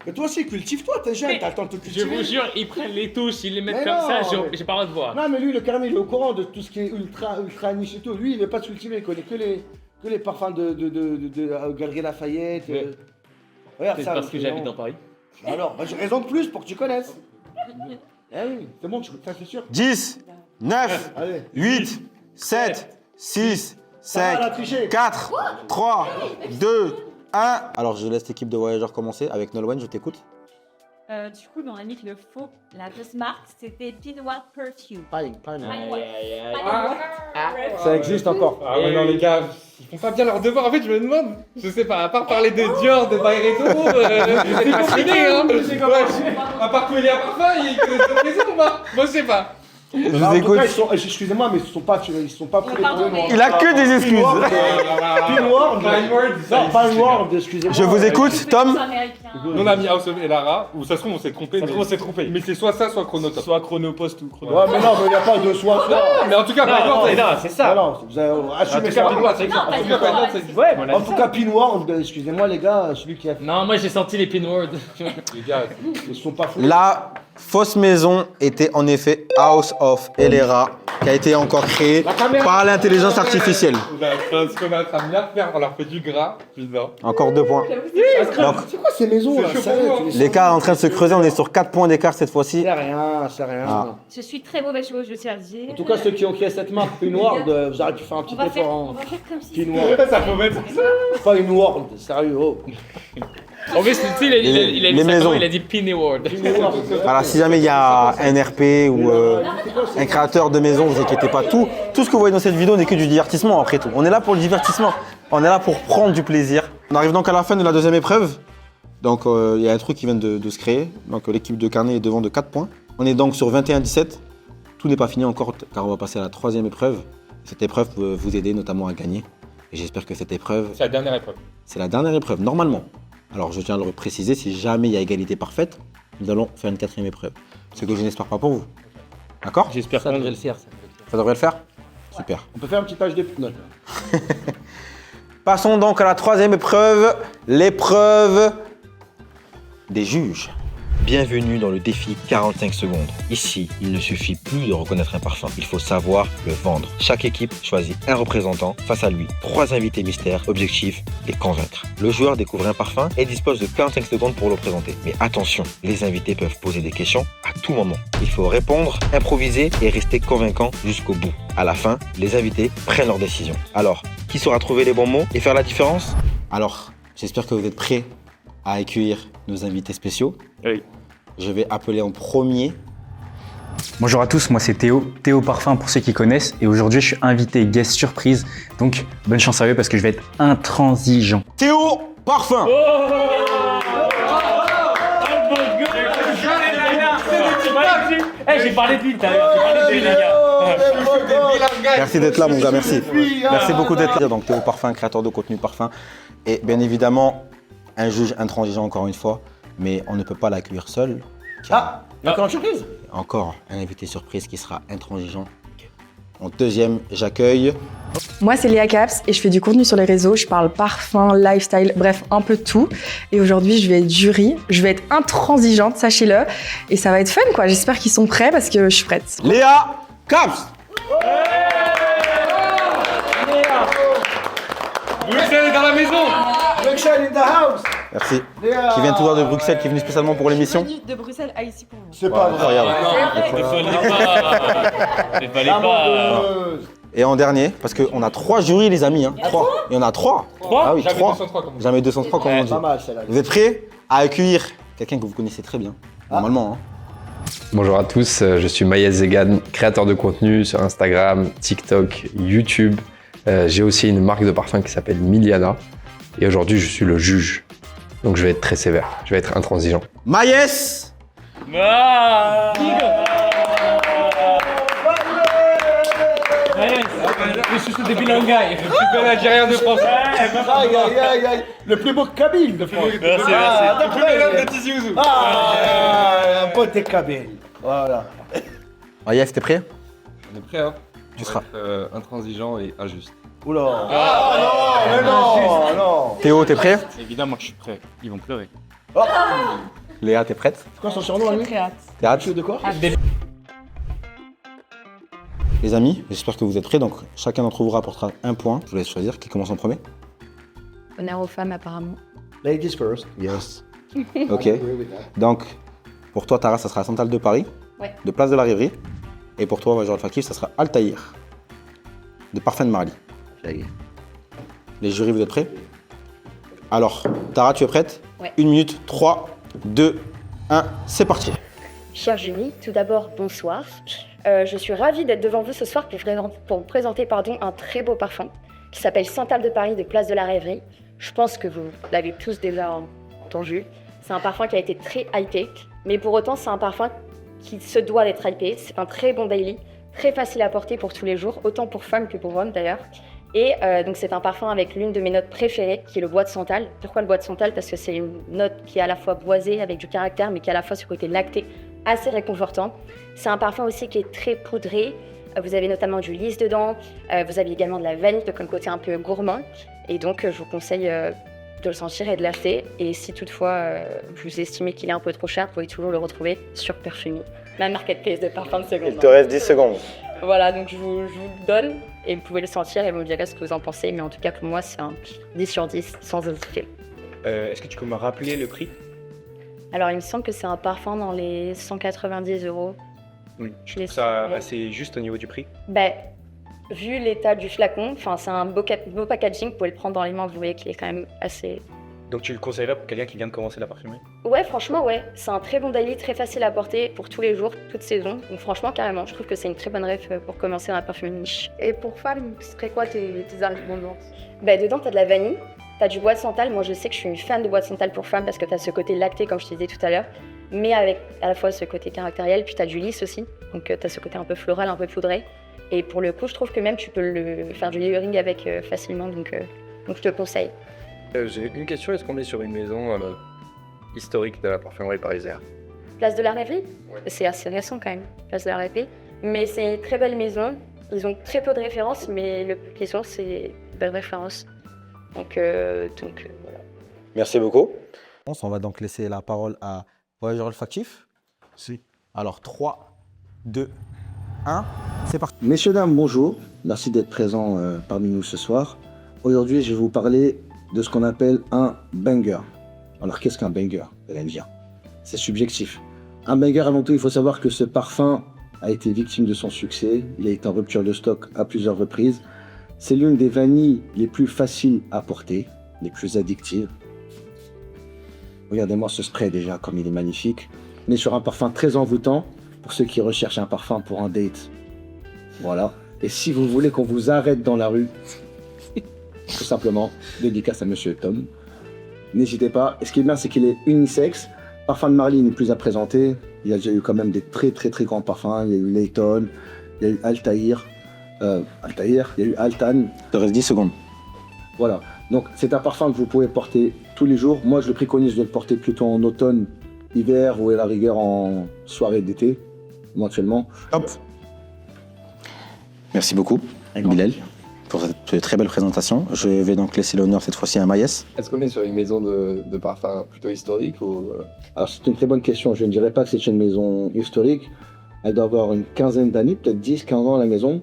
Mais toi aussi, cultive-toi, t'es jeune, t'as le temps de te Je cultiver. vous jure, ils prennent les touches, ils les mettent Mais comme non, ça, mais- j'ai pas le droit de voir. Non, mais lui, le carnet, il est au courant de tout ce qui est ultra niche et tout. Lui, il veut pas se cultiver, il connaît que les parfums de Galerie Lafayette. Mais- Regarde C'est ça. parce que c'est j'habite bon. dans Paris. Alors, bah, j'ai raison de plus pour que tu connaisses. Eh oui, c'est bon, ça c'est sûr. 10, 9, Allez. 8, 7, 6, Ça va, 5, la tricher. 4, 3, 2, 1. Alors, je laisse l'équipe de voyageurs commencer avec Nolwenn, je t'écoute. Du coup, on a mis que le faux, la fausse marque, c'était Pinot Perfume. Pas Ça existe encore. Ah ouais, non, les gars, ils font pas bien leur devoir. En fait, je me demande, je sais pas, à part parler de Dior, de Byredo, c'est compliqué, hein. Ouais, à part couler un parfum, ils connaissent d'autres maisons ou pas? Moi, je sais pas. Je En vous tout écoute. cas, excusez-moi, mais ils sont pas pris pardon, pour le noir. Il a que des excuses. Pinward, non, Pinward, excusez-moi. Je vous écoute, Tom. Nous, on a mis House of et Lara, ou ça se trouve, on s'est trompé. Ça se trouve, on s'est trompé. Mais c'est soit ça, soit Chronotop. Soit Chronopost ou Chrono. Ouais, mais non, mais il n'y a pas de soi. Mais en tout cas, Byredo, c'est ça. Non, vous avez En assumé tout cas, ça. Pinot, ça existe. En tout cas, Byredo, ça existe. Ouais, mais on a En dit tout ça. cas, Pinward, excusez-moi les gars, celui qui a fait. Non, moi j'ai senti les Pinward. Les gars, Ils sont pas fous. La fausse maison était en effet House of Elera, qui a été encore créée par l'intelligence artificielle. ce qu'on est en train de bien faire, on leur fait du gras, putain. Encore 2 points. Donc, C'est quoi ces maisons là? C'est chaud Sérieux, pour tu moi. les l'écart est en train de se creuser, on est sur 4 points d'écart cette fois-ci. C'est rien, c'est rien. Ah. Je suis très mauvaise chose, je tiens à le dire. En tout cas, ceux qui ont créé cette marque Pinward, vous aurez pu faire un on petit va, faire, effort. on va faire comme si. Pinward. Ça faut mettre ça. Pas une world, sérieux. Oh. En fait, tu sais, il a Les dit ça maisons. comment? Il a dit Pinward. Pinward. Alors, si jamais il y a un RP ou un créateur de maison, vous inquiétez pas. Tout ce que vous voyez dans cette vidéo n'est que du divertissement après tout. On est là pour le divertissement. On est là pour prendre du plaisir. On arrive donc à la fin de la deuxième épreuve. Donc, il y a un truc qui vient de se créer. Donc, l'équipe de Carnet est devant de 4 points. On est donc sur 21-17. Tout n'est pas fini encore car on va passer à la troisième épreuve. Cette épreuve peut vous aider notamment à gagner. Et j'espère que cette épreuve, C'est la dernière épreuve. c'est la dernière épreuve, normalement. Alors, je tiens à le préciser, si jamais il y a égalité parfaite, nous allons faire une quatrième épreuve. Ce que je n'espère pas pour vous. D'accord? J'espère Ça qu'on devrait le faire. Ça devrait le faire? Super. On peut faire un petit page des pneus. Passons donc à la troisième épreuve, l'épreuve des juges. Bienvenue dans le défi 45 secondes. Ici, il ne suffit plus de reconnaître un parfum, il faut savoir le vendre. Chaque équipe choisit un représentant, face à lui 3 invités mystères, objectif, les convaincre. Le joueur découvre un parfum et dispose de 45 secondes pour le présenter. Mais attention, les invités peuvent poser des questions à tout moment. Il faut répondre, improviser et rester convaincant jusqu'au bout. À la fin, les invités prennent leur décision. Alors, qui saura trouver les bons mots et faire la différence? Alors, j'espère que vous êtes prêts à accueillir nos invités spéciaux. Oui. Je vais appeler en premier. Bonjour à tous, moi c'est Théo, Théo Parfum pour ceux qui connaissent, et aujourd'hui je suis invité guest surprise, donc bonne chance à eux parce que je vais être intransigeant. Théo Parfum. J'ai parlé de lui tout à l'heure, j'ai parlé de lui, les gars. Merci d'être là mon gars, merci. Merci beaucoup d'être là. Donc Théo Parfum, créateur de contenu parfum. Et bien évidemment, un juge intransigeant encore une fois, mais on ne peut pas l'accueillir seul. Ah, encore une surprise. Encore un invité surprise qui sera intransigeant. En deuxième, j'accueille. Moi, c'est Léa Caps et je fais du contenu sur les réseaux. Je parle parfum, lifestyle, bref, un peu tout. Et aujourd'hui, je vais être jury. Je vais être intransigeante, sachez-le. Et ça va être fun, quoi. J'espère qu'ils sont prêts parce que je suis prête. Léa Caps. Bruxelles est dans la maison. Bruxelles in the house. Merci. Qui vient tout droit de Bruxelles, qui est venu spécialement pour l'émission. De Bruxelles à ici pour vous. C'est pas vrai. Incroyable. Il fallait pas. Et en dernier, parce qu'on a 3 jurys les amis, hein. 3. Il y en a 3. Ah oui, Jamais 3. 203 comme on dit. Jamais 203 comme on dit. Pas mal celle-là. Vous êtes prêts à accueillir quelqu'un que vous connaissez très bien, normalement. Hein. Bonjour à tous, je suis Maïs Zegan, créateur de contenu sur Instagram, TikTok, YouTube. J'ai aussi une marque de parfum qui s'appelle Miliana. Et aujourd'hui, je suis le juge. Donc je vais être très sévère, je vais être intransigeant. Maïs. Je suis le bilingue, super algérien de France. Aïe, aïe, aïe, aïe. Le plus beau Kabyle de France. Merci. Le plus bel de Tizi Ouzou. Un pote est Kabyle. Voilà. Maïs, t'es prêt? On est prêt, hein? Tu seras. Intransigeant et injuste. Oula. Non. Théo, t'es prêt? Évidemment, je suis prêt. Ils vont pleurer. Léa, t'es prête? C'est quoi son surnom à lui? Très hâte. T'es hâte? De quoi? Les amis, j'espère que vous êtes prêts. Donc, chacun d'entre vous rapportera un point. Je vous laisse choisir. Qui commence en premier? Honneur aux femmes, apparemment. Ladies first. Yes. Ok. Donc, pour toi, Tara, ça sera Santal de Paris, de Place de la Rêverie. Et pour toi, Voyageur Olfactif, ça sera Altaïr, de Parfum de Marly. Les jurys, vous êtes prêts? Alors, Tara, tu es prête? Ouais. 1 minute, 3, 2, 1, c'est parti. Chers jury, tout d'abord, bonsoir. Je suis ravie d'être devant vous ce soir pour vous présenter un très beau parfum qui s'appelle Santal de Paris de Place de la Rêverie. Je pense que vous l'avez tous déjà entendu. C'est un parfum qui a été très hypé, mais pour autant, c'est un parfum qui se doit d'être hypé. C'est un très bon daily, très facile à porter pour tous les jours, autant pour femmes que pour hommes d'ailleurs. Et donc c'est un parfum avec l'une de mes notes préférées, qui est le bois de santal. Pourquoi le bois de santal? Parce que c'est une note qui est à la fois boisée, avec du caractère, mais qui a à la fois ce côté lacté, assez réconfortant. C'est un parfum aussi qui est très poudré. Vous avez notamment du lys dedans. Vous avez également de la vanille, donc un côté un peu gourmand. Et donc je vous conseille de le sentir et de l'acheter. Et si toutefois vous estimez qu'il est un peu trop cher, vous pouvez toujours le retrouver sur Perfumi, ma marketplace de parfums de seconde main. Il te reste 10 secondes. Voilà, donc je vous le donne et vous pouvez le sentir et vous me direz ce que vous en pensez. Mais en tout cas, pour moi, c'est un 10 sur 10 sans hésiter. Est-ce que tu peux me rappeler le prix? Alors, il me semble que c'est un parfum dans les 190 €. Oui, je trouve ça assez juste au niveau du prix. Ben, vu l'état du flacon, c'est un beau packaging, vous pouvez le prendre dans les mains, vous voyez qu'il est quand même assez... Donc tu le conseillerais pour quelqu'un qui vient de commencer la parfumerie? Ouais, franchement, ouais. C'est un très bon daily, très facile à porter pour tous les jours, toute saison. Donc franchement, carrément, je trouve que c'est une très bonne ref pour commencer dans la parfumerie niche. Et pour femmes, ce serait quoi tes arguments de vente? Ben, dedans, t'as de la vanille, t'as du bois de santal. Moi, je sais que je suis une fan de bois de santal pour femmes parce que t'as ce côté lacté, comme je te disais tout à l'heure, mais avec à la fois ce côté caractériel, puis t'as du lys aussi. Donc t'as ce côté un peu floral, un peu poudré. Et pour le coup, je trouve que même tu peux le faire du layering avec facilement, donc je te conseille. J'ai une question, est-ce qu'on est sur une maison historique de la parfumerie parisienne? Place de la Rêverie, c'est assez récent quand même, Place de la Rêverie. Mais c'est une très belle maison, ils ont très peu de références, mais le question c'est de belles références. Donc voilà. Merci beaucoup. On va donc laisser la parole à Voyageur Olfactif. Si. Alors 3, 2, 1, c'est parti. Messieurs, dames, bonjour. Merci d'être présents parmi nous ce soir. Aujourd'hui, je vais vous parler de ce qu'on appelle un banger. Alors, qu'est-ce qu'un banger? Elle vient. C'est subjectif. Un banger, avant tout, il faut savoir que ce parfum a été victime de son succès. Il a été en rupture de stock à plusieurs reprises. C'est l'une des vanilles les plus faciles à porter, les plus addictives. Regardez-moi ce spray déjà, comme il est magnifique. On est sur un parfum très envoûtant pour ceux qui recherchent un parfum pour un date. Voilà. Et si vous voulez qu'on vous arrête dans la rue, tout simplement, dédicace à Monsieur Tom. N'hésitez pas. Et ce qui est bien, c'est qu'il est unisexe. Parfum de Marly n'est plus à présenter. Il y a déjà eu quand même des très grands parfums. Il y a eu Layton, il y a eu Altaïr, il y a eu Altan. Il te reste 10 secondes. Voilà. Donc c'est un parfum que vous pouvez porter tous les jours. Moi, je le préconise de le porter plutôt en automne, hiver ou à la rigueur en soirée d'été, éventuellement. Hop. Merci beaucoup, Bilal, pour cette très belle présentation. Je vais donc laisser l'honneur cette fois-ci à Maïs. Est-ce qu'on est sur une maison de parfum plutôt historique ou... Alors c'est une très bonne question. Je ne dirais pas que c'est une maison historique. Elle doit avoir une quinzaine d'années, peut-être 10-15 ans la maison.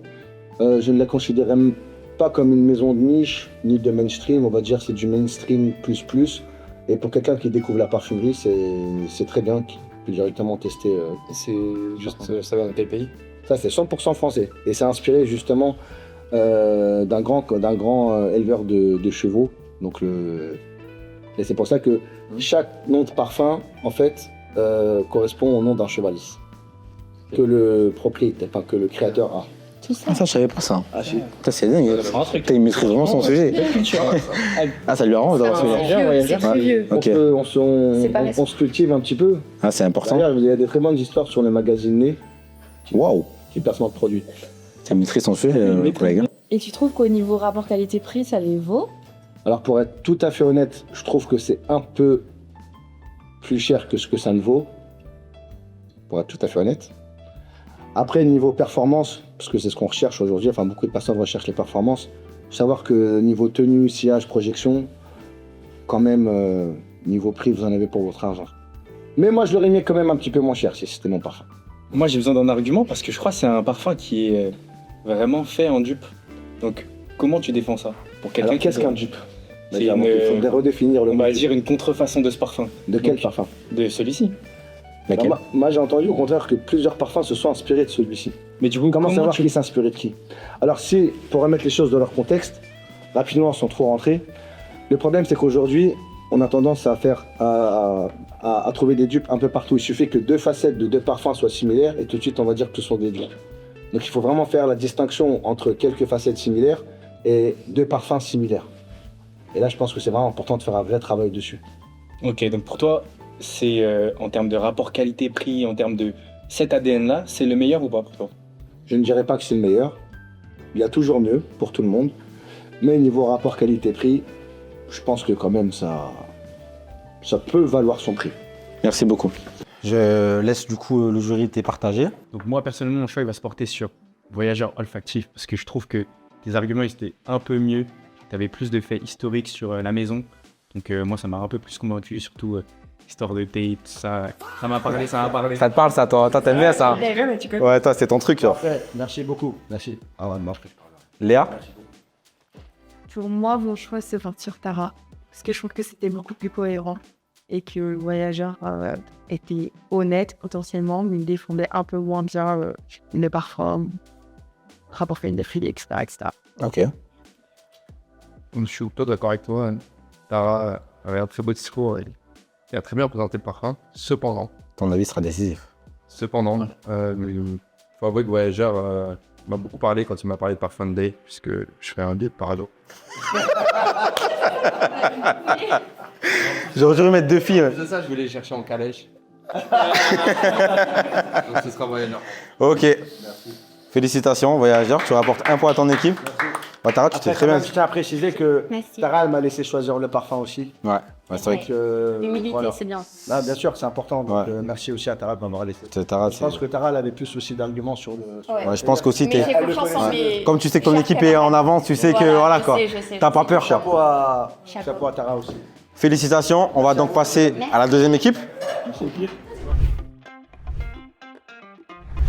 Je ne la considérais même pas comme une maison de niche ni de mainstream. On va dire c'est du mainstream plus. Et pour quelqu'un qui découvre la parfumerie, c'est très bien qu'il peut directement tester. C'est juste, ça vient de quel pays? Ça, c'est 100% français. Et c'est inspiré justement d'un grand éleveur de chevaux. Donc et c'est pour ça que chaque nom de parfum, en fait, correspond au nom d'un cheval que le propriétaire, enfin que le créateur a. tout ça. Ah, ça, je savais pas ça. Ah si. Putain, c'est dingue. Putain, il maîtrise vraiment son sujet. Ah, ça lui arrange d'avoir ce sujet. C'est vieux. Ok. C'est pas récent. On se cultive un petit peu. Ah, c'est important. D'ailleurs, il y a des très bonnes histoires sur le magazine Né, Waouh. qui est placement de produits. Ça maîtrise son sujet, le collègue. Et tu trouves qu'au niveau rapport qualité-prix, ça les vaut? Alors pour être tout à fait honnête, je trouve que c'est un peu plus cher que ce que ça ne vaut. Pour être tout à fait honnête. Après, niveau performance, parce que c'est ce qu'on recherche aujourd'hui, enfin beaucoup de personnes recherchent les performances, faut savoir que niveau tenue, sillage, projection, quand même, niveau prix, vous en avez pour votre argent. Mais moi, je l'aurais mis quand même un petit peu moins cher si c'était mon parfum. Moi, j'ai besoin d'un argument parce que je crois que c'est un parfum qui est vraiment fait en dupe. Donc, comment tu défends ça pour quelqu'un Alors, qu'est-ce qui qu'un dupe? C'est Il faudrait redéfinir le on mot. va dire une contrefaçon de ce parfum. De quel Donc, parfum? De celui-ci. Laquelle? Moi, j'ai entendu au contraire que plusieurs parfums se sont inspirés de celui-ci. Mais du coup, Comment savoir tu... qui s'inspirait de qui? Alors si, pour remettre les choses dans leur contexte, rapidement sans trop rentrer, le problème c'est qu'aujourd'hui, on a tendance à faire à trouver des dupes un peu partout. Il suffit que deux facettes de deux parfums soient similaires et tout de suite on va dire que ce sont des dupes. Donc il faut vraiment faire la distinction entre quelques facettes similaires et deux parfums similaires. Et là je pense que c'est vraiment important de faire un vrai travail dessus. Ok, donc pour toi, c'est en termes de rapport qualité-prix, en termes de cet ADN-là, c'est le meilleur ou pas pour toi? Je ne dirais pas que c'est le meilleur. Il y a toujours mieux pour tout le monde. Mais niveau rapport qualité-prix, je pense que quand même ça peut valoir son prix. Merci beaucoup. Je laisse du coup le jury te partager. Donc moi personnellement mon choix il va se porter sur voyageur olfactif parce que je trouve que tes arguments ils étaient un peu mieux. Tu avais plus de faits historiques sur la maison. Donc moi ça m'a un peu plus convaincu, surtout histoire de thé, tout ça. Ça m'a parlé. Ça te parle ça, toi t'aimes bien ça? Ouais, toi c'est ton truc. Parfait, merci beaucoup. Merci. Ah ouais, merci. Léa? Pour moi, mon choix, c'est partir Tara. Parce que je trouve que c'était beaucoup plus cohérent. Et que le voyageur était honnête potentiellement, mais il défendait un peu moins bien le parfum, rapport qualité-prix, etc., etc. Ok. Je suis plutôt d'accord avec toi. Tara avait un très beau discours et a très bien présenté le parfum. Cependant, ton avis sera décisif. Il faut avouer que Voyageur m'a beaucoup parlé quand il m'a parlé de parfum de Day, puisque je fais un billet de Parado. J'aurais dû remettre deux filles. C'est ça, je voulais chercher en calèche. Donc ce sera Voyageur. Ok. Merci. Félicitations, Voyageur. Tu rapportes un point à ton équipe. Bah, Tara, tu t'es très bien. Je tiens à préciser que Merci. Tara, elle m'a laissé choisir le parfum aussi. Ouais, c'est vrai que. L'humilité, c'est bien. Là, bien sûr, c'est important. Donc, Ouais. merci aussi à Tara de m'avoir laissé. que Tara, Je pense que Tara, elle avait plus aussi d'arguments sur le. Ouais. Ouais, je pense qu'aussi, Mais j'ai confiance en mes... comme tu sais que ton équipe est en avance, tu sais que voilà quoi. T'as pas peur, quoi. Chapeau à Tara aussi. Félicitations. On va donc passer à la deuxième équipe.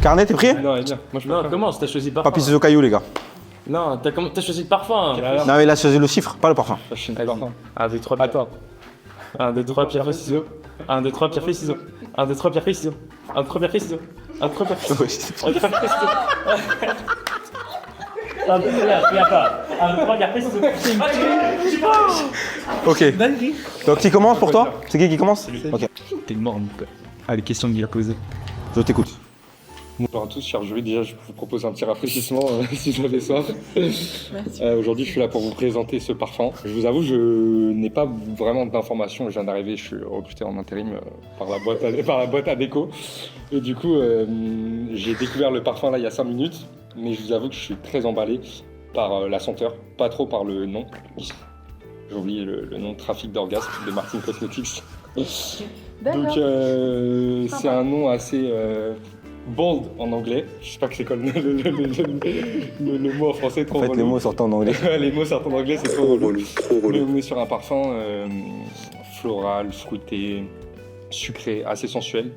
Carnet, t'es prêt? Non, bien. Moi, je commence, t'as choisi le parfum. Papier, ciseaux, caillou, les gars. Non, t'as choisi le parfum. Non, il a choisi le chiffre, pas le parfum. 1, 2, 3, attends. 1, 2, 3, pierre, feuille, ciseaux. 1, 2, 3, pierre, feuille, ciseaux. 1, 2, 3, pierre, feuille, ciseaux. 1, 2, 3, pierre, feuille, ciseaux. 1, 2, 3, pierre, feuille, ciseaux. 1, 2, 3, pierre, feuille, ciseaux. 1, 2, 3, pierre, feuille, ciseaux. Ok. Donc, qui commence pour toi? C'est qui commence? Ok. T'es mort, mon pote. Ah, les questions qu'il a posées. Je t'écoute. Bonjour à tous, cher jury. Déjà, je vous propose un petit rafraîchissement si vous avez soif. Aujourd'hui, je suis là pour vous présenter ce parfum. Je vous avoue, je n'ai pas vraiment d'informations. Je viens d'arriver, je suis recruté en intérim par la boîte à déco. Et du coup, j'ai découvert le parfum là il y a 5 minutes. Mais je vous avoue que je suis très emballé par la senteur, pas trop par le nom. J'ai oublié le nom, Trafic d'orgasme de Martin Cosmetics. Donc, c'est un nom assez... bold en anglais, je sais pas que c'est quoi le mot en français, trop En fait, relou. les mots sortent en anglais. Les mots sortent en anglais, c'est trop relou. Mais on est sur un parfum floral, fruité, sucré, assez sensuel.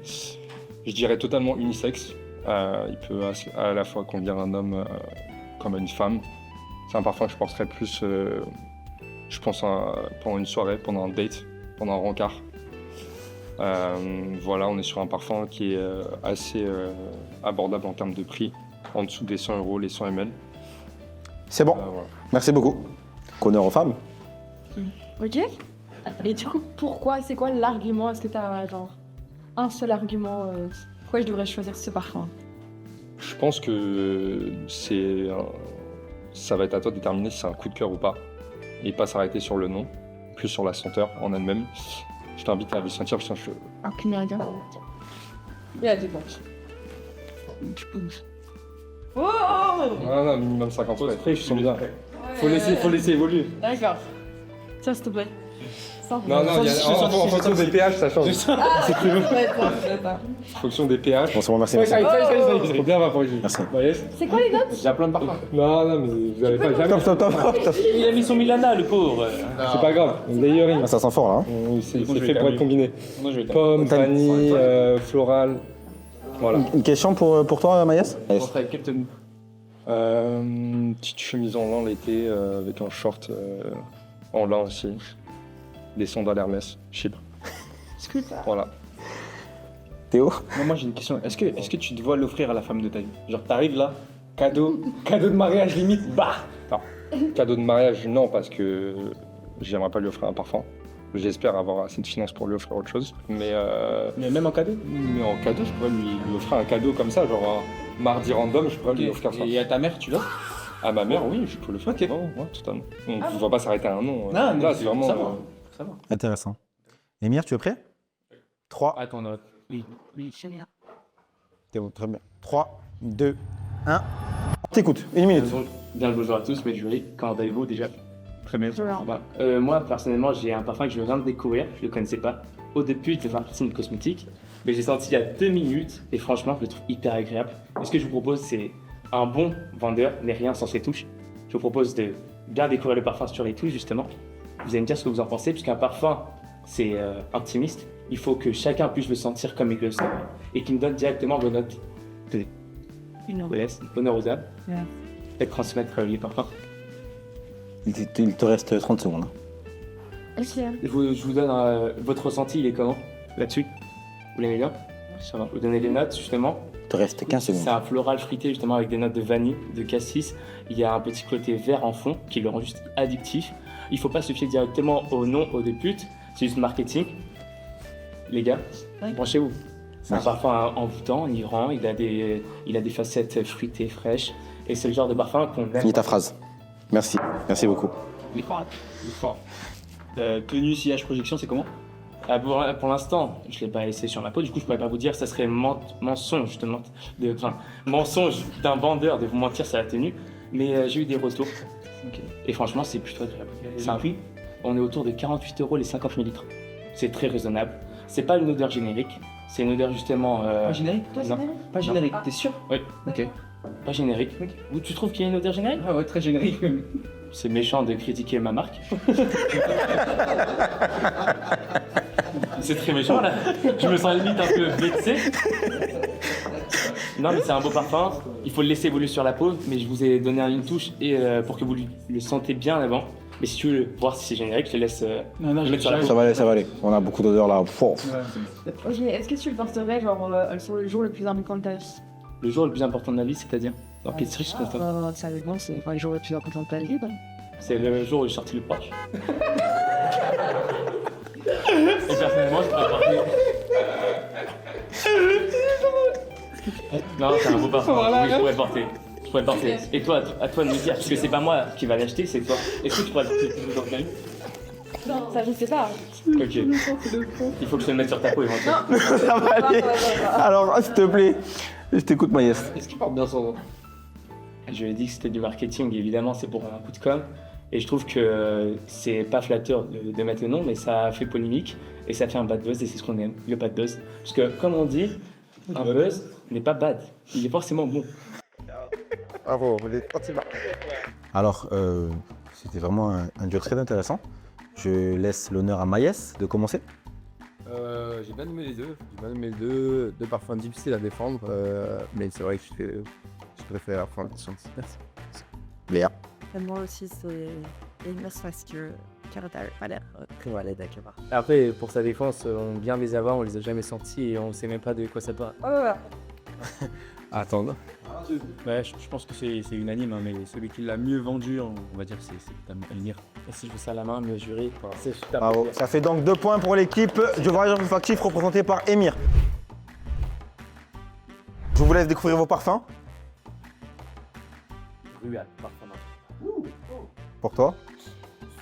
Je dirais totalement unisexe. Il peut à la fois convenir à un homme comme à une femme. C'est un parfum que je penserais plus, je pense, pendant une soirée, pendant un date, pendant un rencard. Voilà, on est sur un parfum qui est assez abordable en termes de prix, en dessous des 100 €, les 100 ml. C'est bon. Voilà. Merci beaucoup. Honneur aux femmes. Ok. Et du coup, pourquoi? C'est quoi l'argument? Est-ce que t'as genre un seul argument? Pourquoi je devrais choisir ce parfum? Je pense que ça va être à toi de déterminer si c'est un coup de cœur ou pas. Et pas s'arrêter sur le nom, plus sur la senteur en elle-même. Je t'invite à le sentir parce que Aucune idée. Il a des bons. Oh non, minimum 50 euros. Après, je sens bien. Faut laisser évoluer. D'accord. Tiens, s'il te plaît. Non, en fonction des pH, ça change. C'est plus long. En fonction des pH. Bon, c'est bon, merci. Faut bien vaporiser. Merci. C'est quoi les notes? J'ai plein de parfums. Non, mais vous n'allez pas jamais. Top. Il a mis son Milana, le pauvre. C'est pas grave. Layering. Ah, ça sent fort là. C'est fait pour être combiné. Moi, je vais Pomme, vanille, floral. Voilà. Une question pour toi, Maïs? quelle tenue Petite chemise en lin l'été avec un short en lin aussi. Des sandales Hermès, Chypre. Voilà. Théo? Moi j'ai une question. Est-ce que tu dois l'offrir à la femme de ta vie? Genre t'arrives là, cadeau de mariage limite, bah. Non. Cadeau de mariage, non, parce que j'aimerais pas lui offrir un parfum. J'espère avoir assez de finances pour lui offrir autre chose. Mais même en cadeau? Mais en cadeau, je pourrais lui offrir un cadeau comme ça, genre un mardi random, je pourrais lui offrir ça. Et à ta mère, tu l'offres? À ma mère, oui, je peux le faire. Ok. Ouais, totalement. On ne va pas s'arrêter à un nom. Non, là, c'est vraiment. Ça va. Intéressant. Émir, tu es prêt? 3. Attends, oui, Théo, très bien. 3, 2, 1. On t'écoute, 1 minute. Bien le bonjour à tous, mais Jury, comment allez-vous déjà? Très bien. Moi, personnellement, j'ai un parfum que je viens de découvrir, je le connaissais pas. Au début, je faisais partie d'une cosmétique, mais j'ai senti il y a 2 minutes, et franchement, je le trouve hyper agréable. Et ce que je vous propose, c'est un bon vendeur n'est rien sans ses touches. Je vous propose de bien découvrir le parfum sur les touches, justement. Vous allez me dire ce que vous en pensez, puisqu'un parfum, c'est intimiste. Il faut que chacun puisse le sentir comme il le sent, et qu'il me donne directement vos notes. Honneur aux âmes. Et transmettre les parfums. Il te reste 30 secondes. Je vous donne votre ressenti, il est comment là-dessus? Vous l'aimez bien? Ça va. Vous donnez des notes, justement. Il te reste 15 secondes. C'est un floral fruité, justement, avec des notes de vanille, de cassis. Il y a un petit côté vert en fond qui le rend juste addictif. Il ne faut pas se fier directement au nom, au début. C'est juste marketing. Les gars, branchez-vous. C'est un parfum envoûtant, enivrant. Il a des facettes fruitées, fraîches. Et c'est le genre de parfum qu'on aime. Finis ta phrase. Merci. Merci beaucoup. Tenue, sillage, projection, c'est comment? Pour l'instant, je ne l'ai pas essayé sur ma peau, du coup je ne pourrais pas vous dire, ça serait mensonge d'un vendeur de vous mentir sur la tenue, mais j'ai eu des retours. Et franchement, c'est plutôt agréable. C'est un prix. On est autour de 48 € les 50 ml. C'est très raisonnable. C'est pas une odeur générique, c'est une odeur justement. Pas générique? Non. Pas générique, t'es sûr? Oui. Ok. Pas générique. Ou tu trouves qu'il y a une odeur générique? Ah ouais, très générique. C'est méchant de critiquer ma marque. C'est très méchant là. Je me sens limite un peu vexé. Non mais c'est un beau parfum. Il faut le laisser évoluer sur la peau. Mais je vous ai donné une touche et pour que vous le sentez bien avant. Mais si tu veux voir si c'est générique, je te laisse le mettre sur la peau. Ça va aller. On a beaucoup d'odeurs là. Ok, est-ce que tu le penserais genre sur le jour le plus important de ta vie? Le jour le plus important de ma vie, c'est-à-dire? Dans quel style je constate? Ça dépend, c'est pas le jour le plus important de ta vie. C'est le jour où j'ai sorti le Porsche. Et personnellement, je pourrais porter. Non, c'est un beau parfum. Oui, je pourrais le porter. Et toi, à toi de me dire, parce que c'est pas moi qui va l'acheter, c'est toi. Est-ce que tu pourrais le porter toujours dans ta vie? Non, ça je sais pas. Ok. Il faut que je te le mette sur ta peau éventuellement. Ça va aller. Alors, s'il te plaît, je t'écoute, Maïs. Est-ce qu'il porte bien son nom? Je lui ai dit que c'était du marketing, évidemment, c'est pour un coup de com'. Et je trouve que c'est pas flatteur de mettre le nom, mais ça fait polémique et ça fait un bad buzz et c'est ce qu'on aime, le bad buzz. Parce que, comme on dit, un buzz n'est pas bad, il est forcément bon. Bravo, vous êtes parti. Alors, c'était vraiment un duo très intéressant. Je laisse l'honneur à Maïs de commencer. J'ai bien aimé les deux. Deux parfums difficiles à défendre, mais c'est vrai que je préfère la fondation. Merci. Léa. Moi aussi, c'est Amos parce que Carter n'a pas l'air très mal avec le parfum. Après, pour sa défense, on vient les avoir, on les a jamais sentis et on sait même pas de quoi ça parle. Attends. Ouais, je pense que c'est unanime, hein, mais celui qui l'a mieux vendu, on va dire, c'est Émir. Et si je fais ça à la main, le jury, c'est super. Bravo. Ça fait donc 2 points pour l'équipe du voyageur olfactif représentée par Émir. Je vous laisse découvrir vos parfums. Ruade, parfum d'Empire. Pour toi,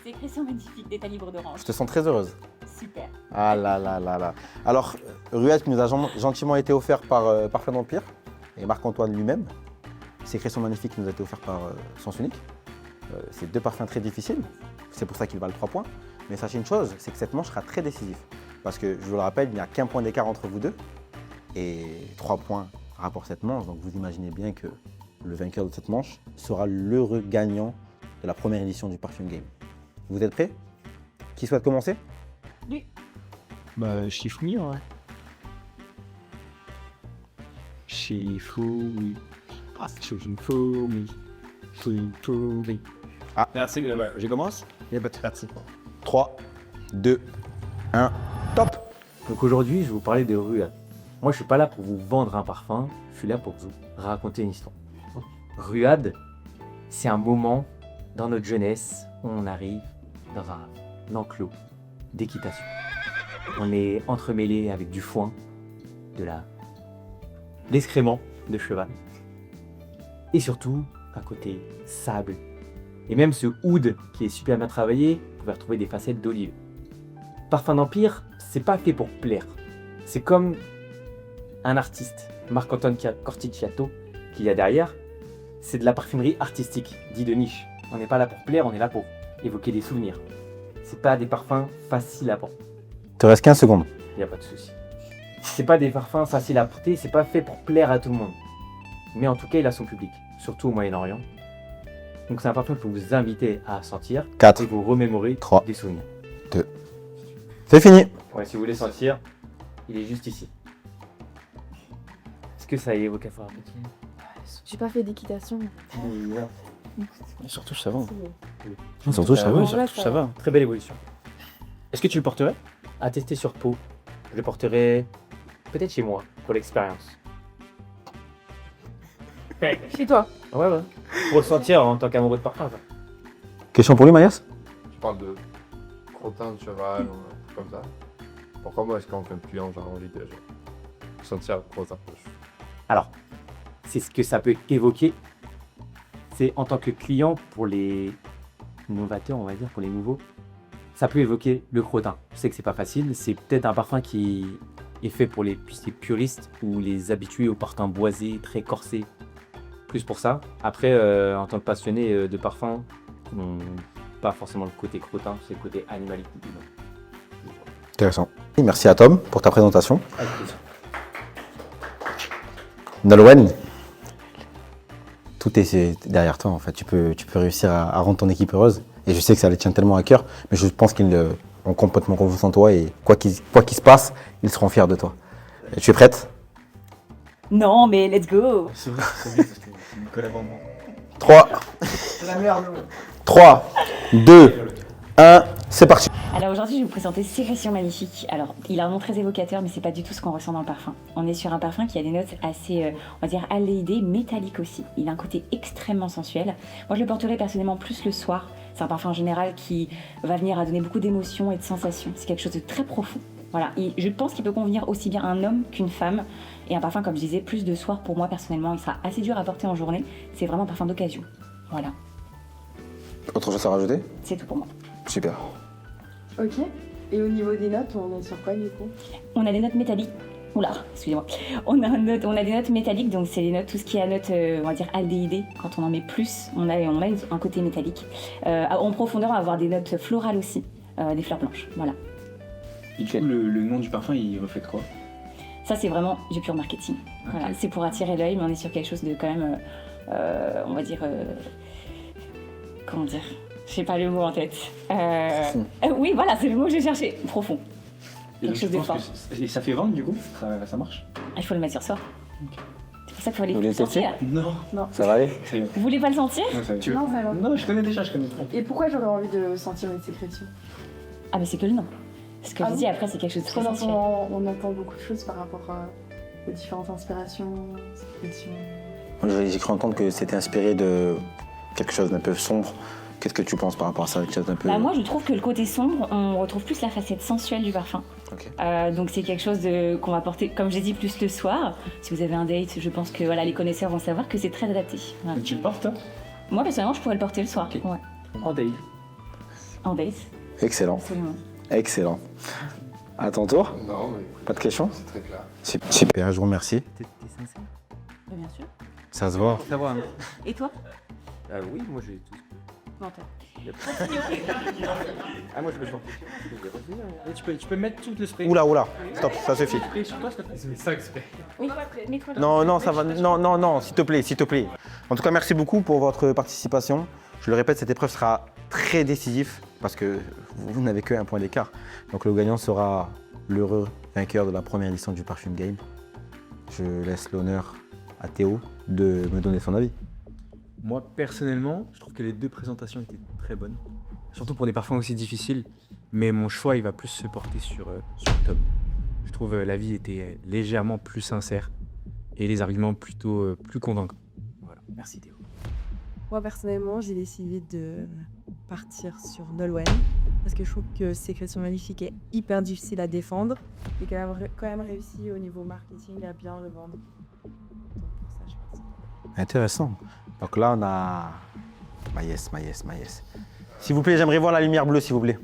Sécrétion magnifique d'état libre d'orange. je te sens très heureuse. Super. Ah là là là là. Alors, Ruade qui nous a gentiment été offert par Parfum d'Empire et Marc-Antoine lui-même. Sécrétion magnifique qui nous a été offert par Sens Unique. C'est 2 parfums très difficiles, c'est pour ça qu'ils valent 3 points. Mais sachez une chose, c'est que cette manche sera très décisive. Parce que, je vous le rappelle, il n'y a qu'un point d'écart entre vous deux. Et 3 points rapportent cette manche, donc vous imaginez bien que le vainqueur de cette manche sera l'heureux gagnant de la première édition du Parfum Game. Vous êtes prêts? Qui souhaite commencer? Bah, Shifumi, ouais. Shifumi. Ah, Shifumi. Shifumi. Ah, merci, je commence. Il n'y a pas de merci. 3, 2, 1, top! Donc aujourd'hui, je vais vous parler de Ruade. Moi, je suis pas là pour vous vendre un parfum, je suis là pour vous raconter une histoire. Ruade, c'est un moment dans notre jeunesse où on arrive dans un enclos d'équitation. On est entremêlé avec du foin, de l'excrément de cheval. Et surtout, un côté sable. Et même ce oud qui est super bien travaillé, vous pouvez retrouver des facettes d'olive. Parfum d'Empire, c'est pas fait pour plaire. C'est comme un artiste, Marc-Antoine Corticciato, qu'il y a derrière. C'est de la parfumerie artistique, dit de niche. On n'est pas là pour plaire, on est là pour évoquer des souvenirs. C'est pas des parfums faciles à porter. Il te reste 15 secondes. Il n'y a pas de souci. C'est pas des parfums faciles à porter, c'est pas fait pour plaire à tout le monde. Mais en tout cas, il a son public, surtout au Moyen-Orient. Donc c'est un parfum que vous invitez à sentir 4, et vous remémorer 3, des souvenirs. 2. C'est fini. Ouais, si vous voulez sentir, il est juste ici. Est-ce que ça évoque à faire un petit? J'ai pas fait d'équitation. Surtout, ça va. Surtout, ça va. Ça va. Très belle évolution. Est-ce que tu le porterais? À tester sur peau. Je le porterai peut-être chez moi, pour l'expérience. Chez toi. Ouais. Pour le sentir en tant qu'amoureux de parfum. quoi. Question pour lui, Mayas? Tu parles de crottin de cheval ou un truc comme ça. Pourquoi moi, est-ce qu'en tant que client, j'ai envie de sentir le crottin? Alors, c'est ce que ça peut évoquer. C'est en tant que client, pour les novateurs, on va dire, pour les nouveaux, ça peut évoquer le crottin. Je sais que c'est pas facile, c'est peut-être un parfum qui est fait pour les puristes ou les habitués aux parfums boisés, très corsés. Plus pour ça. Après, en tant que passionné de parfum, pas forcément le côté crottin, c'est le côté animalique. Intéressant. Et merci à Tom pour ta présentation. Avec plaisir. Nolwenn, tout est derrière toi en fait. Tu peux réussir à rendre ton équipe heureuse. Et je sais que ça les tient tellement à cœur, mais je pense qu'ils ont complètement confiance en toi et quoi qu'il se passe, ils seront fiers de toi. Et tu es prête? Non, mais let's go. C'est vrai, parce que c'est Nicolas avant moi. 3, 2, 1, c'est parti. Alors aujourd'hui, je vais vous présenter Sécrétion magnifique. Alors, il a un nom très évocateur, mais c'est pas du tout ce qu'on ressent dans le parfum. On est sur un parfum qui a des notes assez, on va dire, aldéhydées, métalliques aussi. Il a un côté extrêmement sensuel. Moi, je le porterai personnellement plus le soir. C'est un parfum en général qui va venir à donner beaucoup d'émotions et de sensations. C'est quelque chose de très profond. Voilà, et je pense qu'il peut convenir aussi bien à un homme qu'une femme. Et un parfum, comme je disais, plus de soir pour moi personnellement, il sera assez dur à porter en journée. C'est vraiment un parfum d'occasion. Voilà, Autre chose à rajouter? c'est tout pour moi. Super. Ok. Et au niveau des notes, on est sur quoi du coup? On a des notes métalliques. Oula, excusez-moi. On a des notes métalliques, donc c'est les notes, tout ce qui est à notes, on va dire aldéhydées. Quand on en met plus, on a un côté métallique. En profondeur, on va avoir des notes florales aussi, des fleurs blanches. Voilà. Et du coup, le nom du parfum, il reflète quoi? Ça, c'est vraiment du pur marketing. Voilà, c'est pour attirer l'œil, mais on est sur quelque chose de quand même, on va dire, comment dire? Je sais pas le mot en tête. Oui, voilà, c'est le mot que j'ai cherché. Profond. Et Quelque chose de fort. Et ça fait vendre du coup? Ça marche? Il faut le mettre sur soi. C'est pour ça qu'il faut aller Vous voulez le tester? sentir. Non. Ça va aller? Vous voulez pas le sentir? Non, ça va. Non, je connais déjà, Et pourquoi j'aurais envie de sentir une sécrétion? Ah, mais c'est que le nom. Ce que je dis après, c'est quelque chose de très sensuel. On entend beaucoup de choses par rapport aux différentes inspirations, sécrétions. J'ai cru entendre que c'était inspiré de quelque chose d'un peu sombre. Qu'est-ce que tu penses par rapport à ça, quelque chose d'un peu... Moi, je trouve que le côté sombre, on retrouve plus la facette sensuelle du parfum. Ok. Donc c'est quelque chose qu'on va porter, comme j'ai dit, plus le soir. Si vous avez un date, je pense que voilà, les connaisseurs vont savoir que c'est très adapté. Voilà. Tu le portes toi? Moi, personnellement, je pourrais le porter le soir. Ok. Ouais. En day. En date. Excellent. Absolument. Excellent. À ton tour. Non, mais Pas de questions? c'est très clair. Super, je vous remercie. T'es sincère? Bien sûr. Ça se voit. Ça va, hein? Et toi? Oui, moi j'ai tout. Menteur. Ah, moi je vais tu peux mettre tout le spray. Oula, stop, ça suffit. Spray sur toi, s'il te plaît. C'est ça que c'est. Oui, mets-toi là. Non, ça va. Non, s'il te plaît. En tout cas, merci beaucoup pour votre participation. Je le répète, cette épreuve sera très décisive parce que vous n'avez qu'un point d'écart. Donc le gagnant sera l'heureux vainqueur de la première édition du Parfum Game. Je laisse l'honneur à Théo de me donner son avis. Moi, personnellement, je trouve que les deux présentations étaient très bonnes. Surtout pour des parfums aussi difficiles. Mais mon choix, il va plus se porter sur Tom. Je trouve l'avis était légèrement plus sincère et les arguments plutôt plus convaincants. Voilà, merci Théo. Moi, personnellement, j'ai décidé de partir sur Nolwenn parce que je trouve que Sécrétion Magnifique est hyper difficile à défendre et qu'elle a quand même réussi au niveau marketing à bien le vendre. Donc pour ça, je pense. Intéressant. Donc là, on a Maïs. S'il vous plaît, j'aimerais voir la lumière bleue, s'il vous plaît.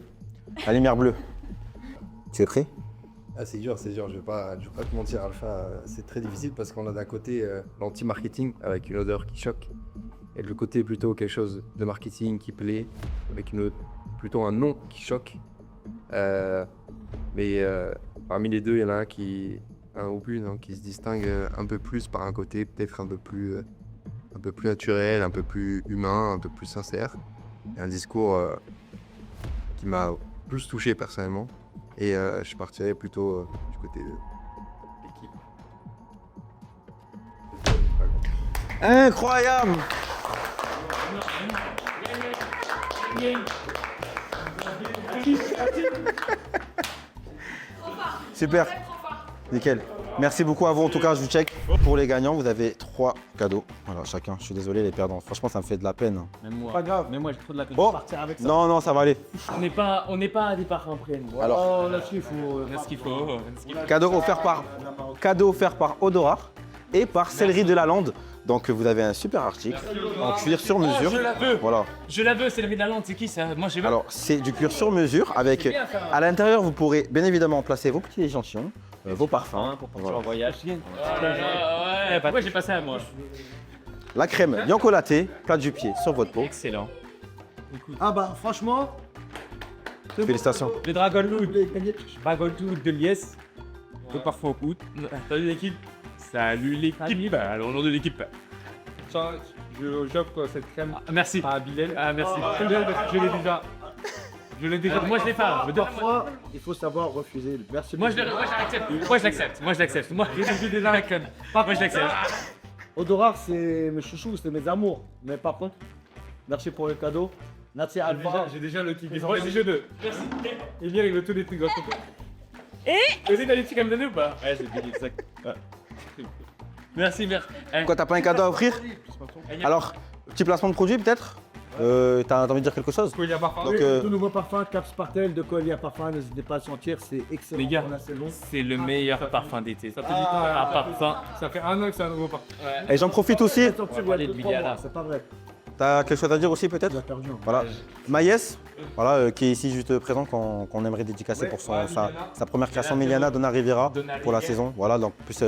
La lumière bleue. Tu es prêt? Ah, c'est dur, je vais pas te mentir, Alpha, c'est très difficile parce qu'on a d'un côté l'anti-marketing avec une odeur qui choque et de l'autre côté plutôt quelque chose de marketing qui plaît avec plutôt un nom qui choque. Mais parmi les deux, il y en a un ou plus, qui se distingue un peu plus par un côté peut-être un peu plus naturel, un peu plus humain, un peu plus sincère. Et un discours qui m'a plus touché personnellement. Et je partirais plutôt du côté de l'équipe. Incroyable! Super. Nickel. Merci beaucoup à vous. En tout cas, je vous check. Pour les gagnants, vous avez 3 cadeaux. Voilà, chacun. Je suis désolé, les perdants. Franchement, ça me fait de la peine. Même moi. Pas grave. Mais moi, j'ai trop de la peine. Oh, Partir avec ça. non, ça va aller. On n'est pas à des parfums près. Alors, Là-dessus, il faut. Ce qu'il faut. cadeau offert par Odorar et par Céleri de la Lande. Donc, vous avez un super article en cuir sur mesure. Je la veux. Voilà. Je la veux, Céleri de la Lande. C'est qui ça? Moi, j'ai vu. Alors, c'est du cuir sur mesure avec. À l'intérieur, vous pourrez bien évidemment placer vos petits échantillons, vos parfums. Pour partir en voyage. Ouais, pourquoi j'ai passé à moi? La crème Bianco Latte, plate du pied sur votre peau. Excellent. Ah bah, franchement. Félicitations. Le Dragon Look de Lies. Le parfum au coude. Salut l'équipe. Salut l'équipe. Alors, au nom de l'équipe. J'offre cette crème Merci. à Bilal. Ah, merci. Je l'ai déjà. Moi, je l'ai pas. Parfois, il faut savoir refuser. Merci. Moi, je l'accepte. Moi, je déjà la crème. Moi, je l'accepte. Odorar, c'est mes chouchous, c'est mes amours. Mais par contre, merci pour le cadeau. Merci Alpha. J'ai déjà le ticket. Moi, j'ai deux. Merci. Il vient avec le tout des trucs. Vas-y, t'as les petits crèmes d'année ou pas? Ouais, c'est bien exact. Merci. Quoi, t'as pas un cadeau à offrir? Alors, petit placement de produit peut-être? T'as envie de dire quelque chose? Il y a parfum. Donc, tout nouveau parfum, Cap Spartel de Collier à parfum, n'hésitez pas à sentir, c'est excellent. Les gars, pour la saison. c'est le meilleur parfum d'été. Ça fait un parfum. Ça fait un an que c'est un nouveau parfum. Et j'en profite aussi. Sortir, parler il y a de deux, 3 Biala. mois, c'est pas vrai. T'as quelque chose à dire aussi peut-être? Tu as perdu. Voilà. Maïs, voilà, qui est ici juste présent, qu'on aimerait dédicacer pour sa première création, Miliana Donna Rivera, pour la saison. Voilà, donc en plus,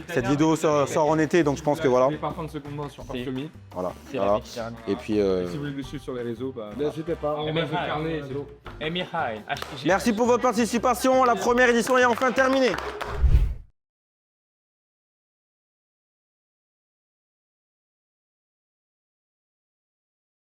cette vidéo sort en été, donc je pense que voilà. Les parfums de seconde main sur Parfumi. Voilà. C'est voilà. la Et puis, Si vous voulez le suivre sur les réseaux, N'hésitez pas. on met le carnet. Emir High. merci pour votre participation. La première édition est enfin terminée.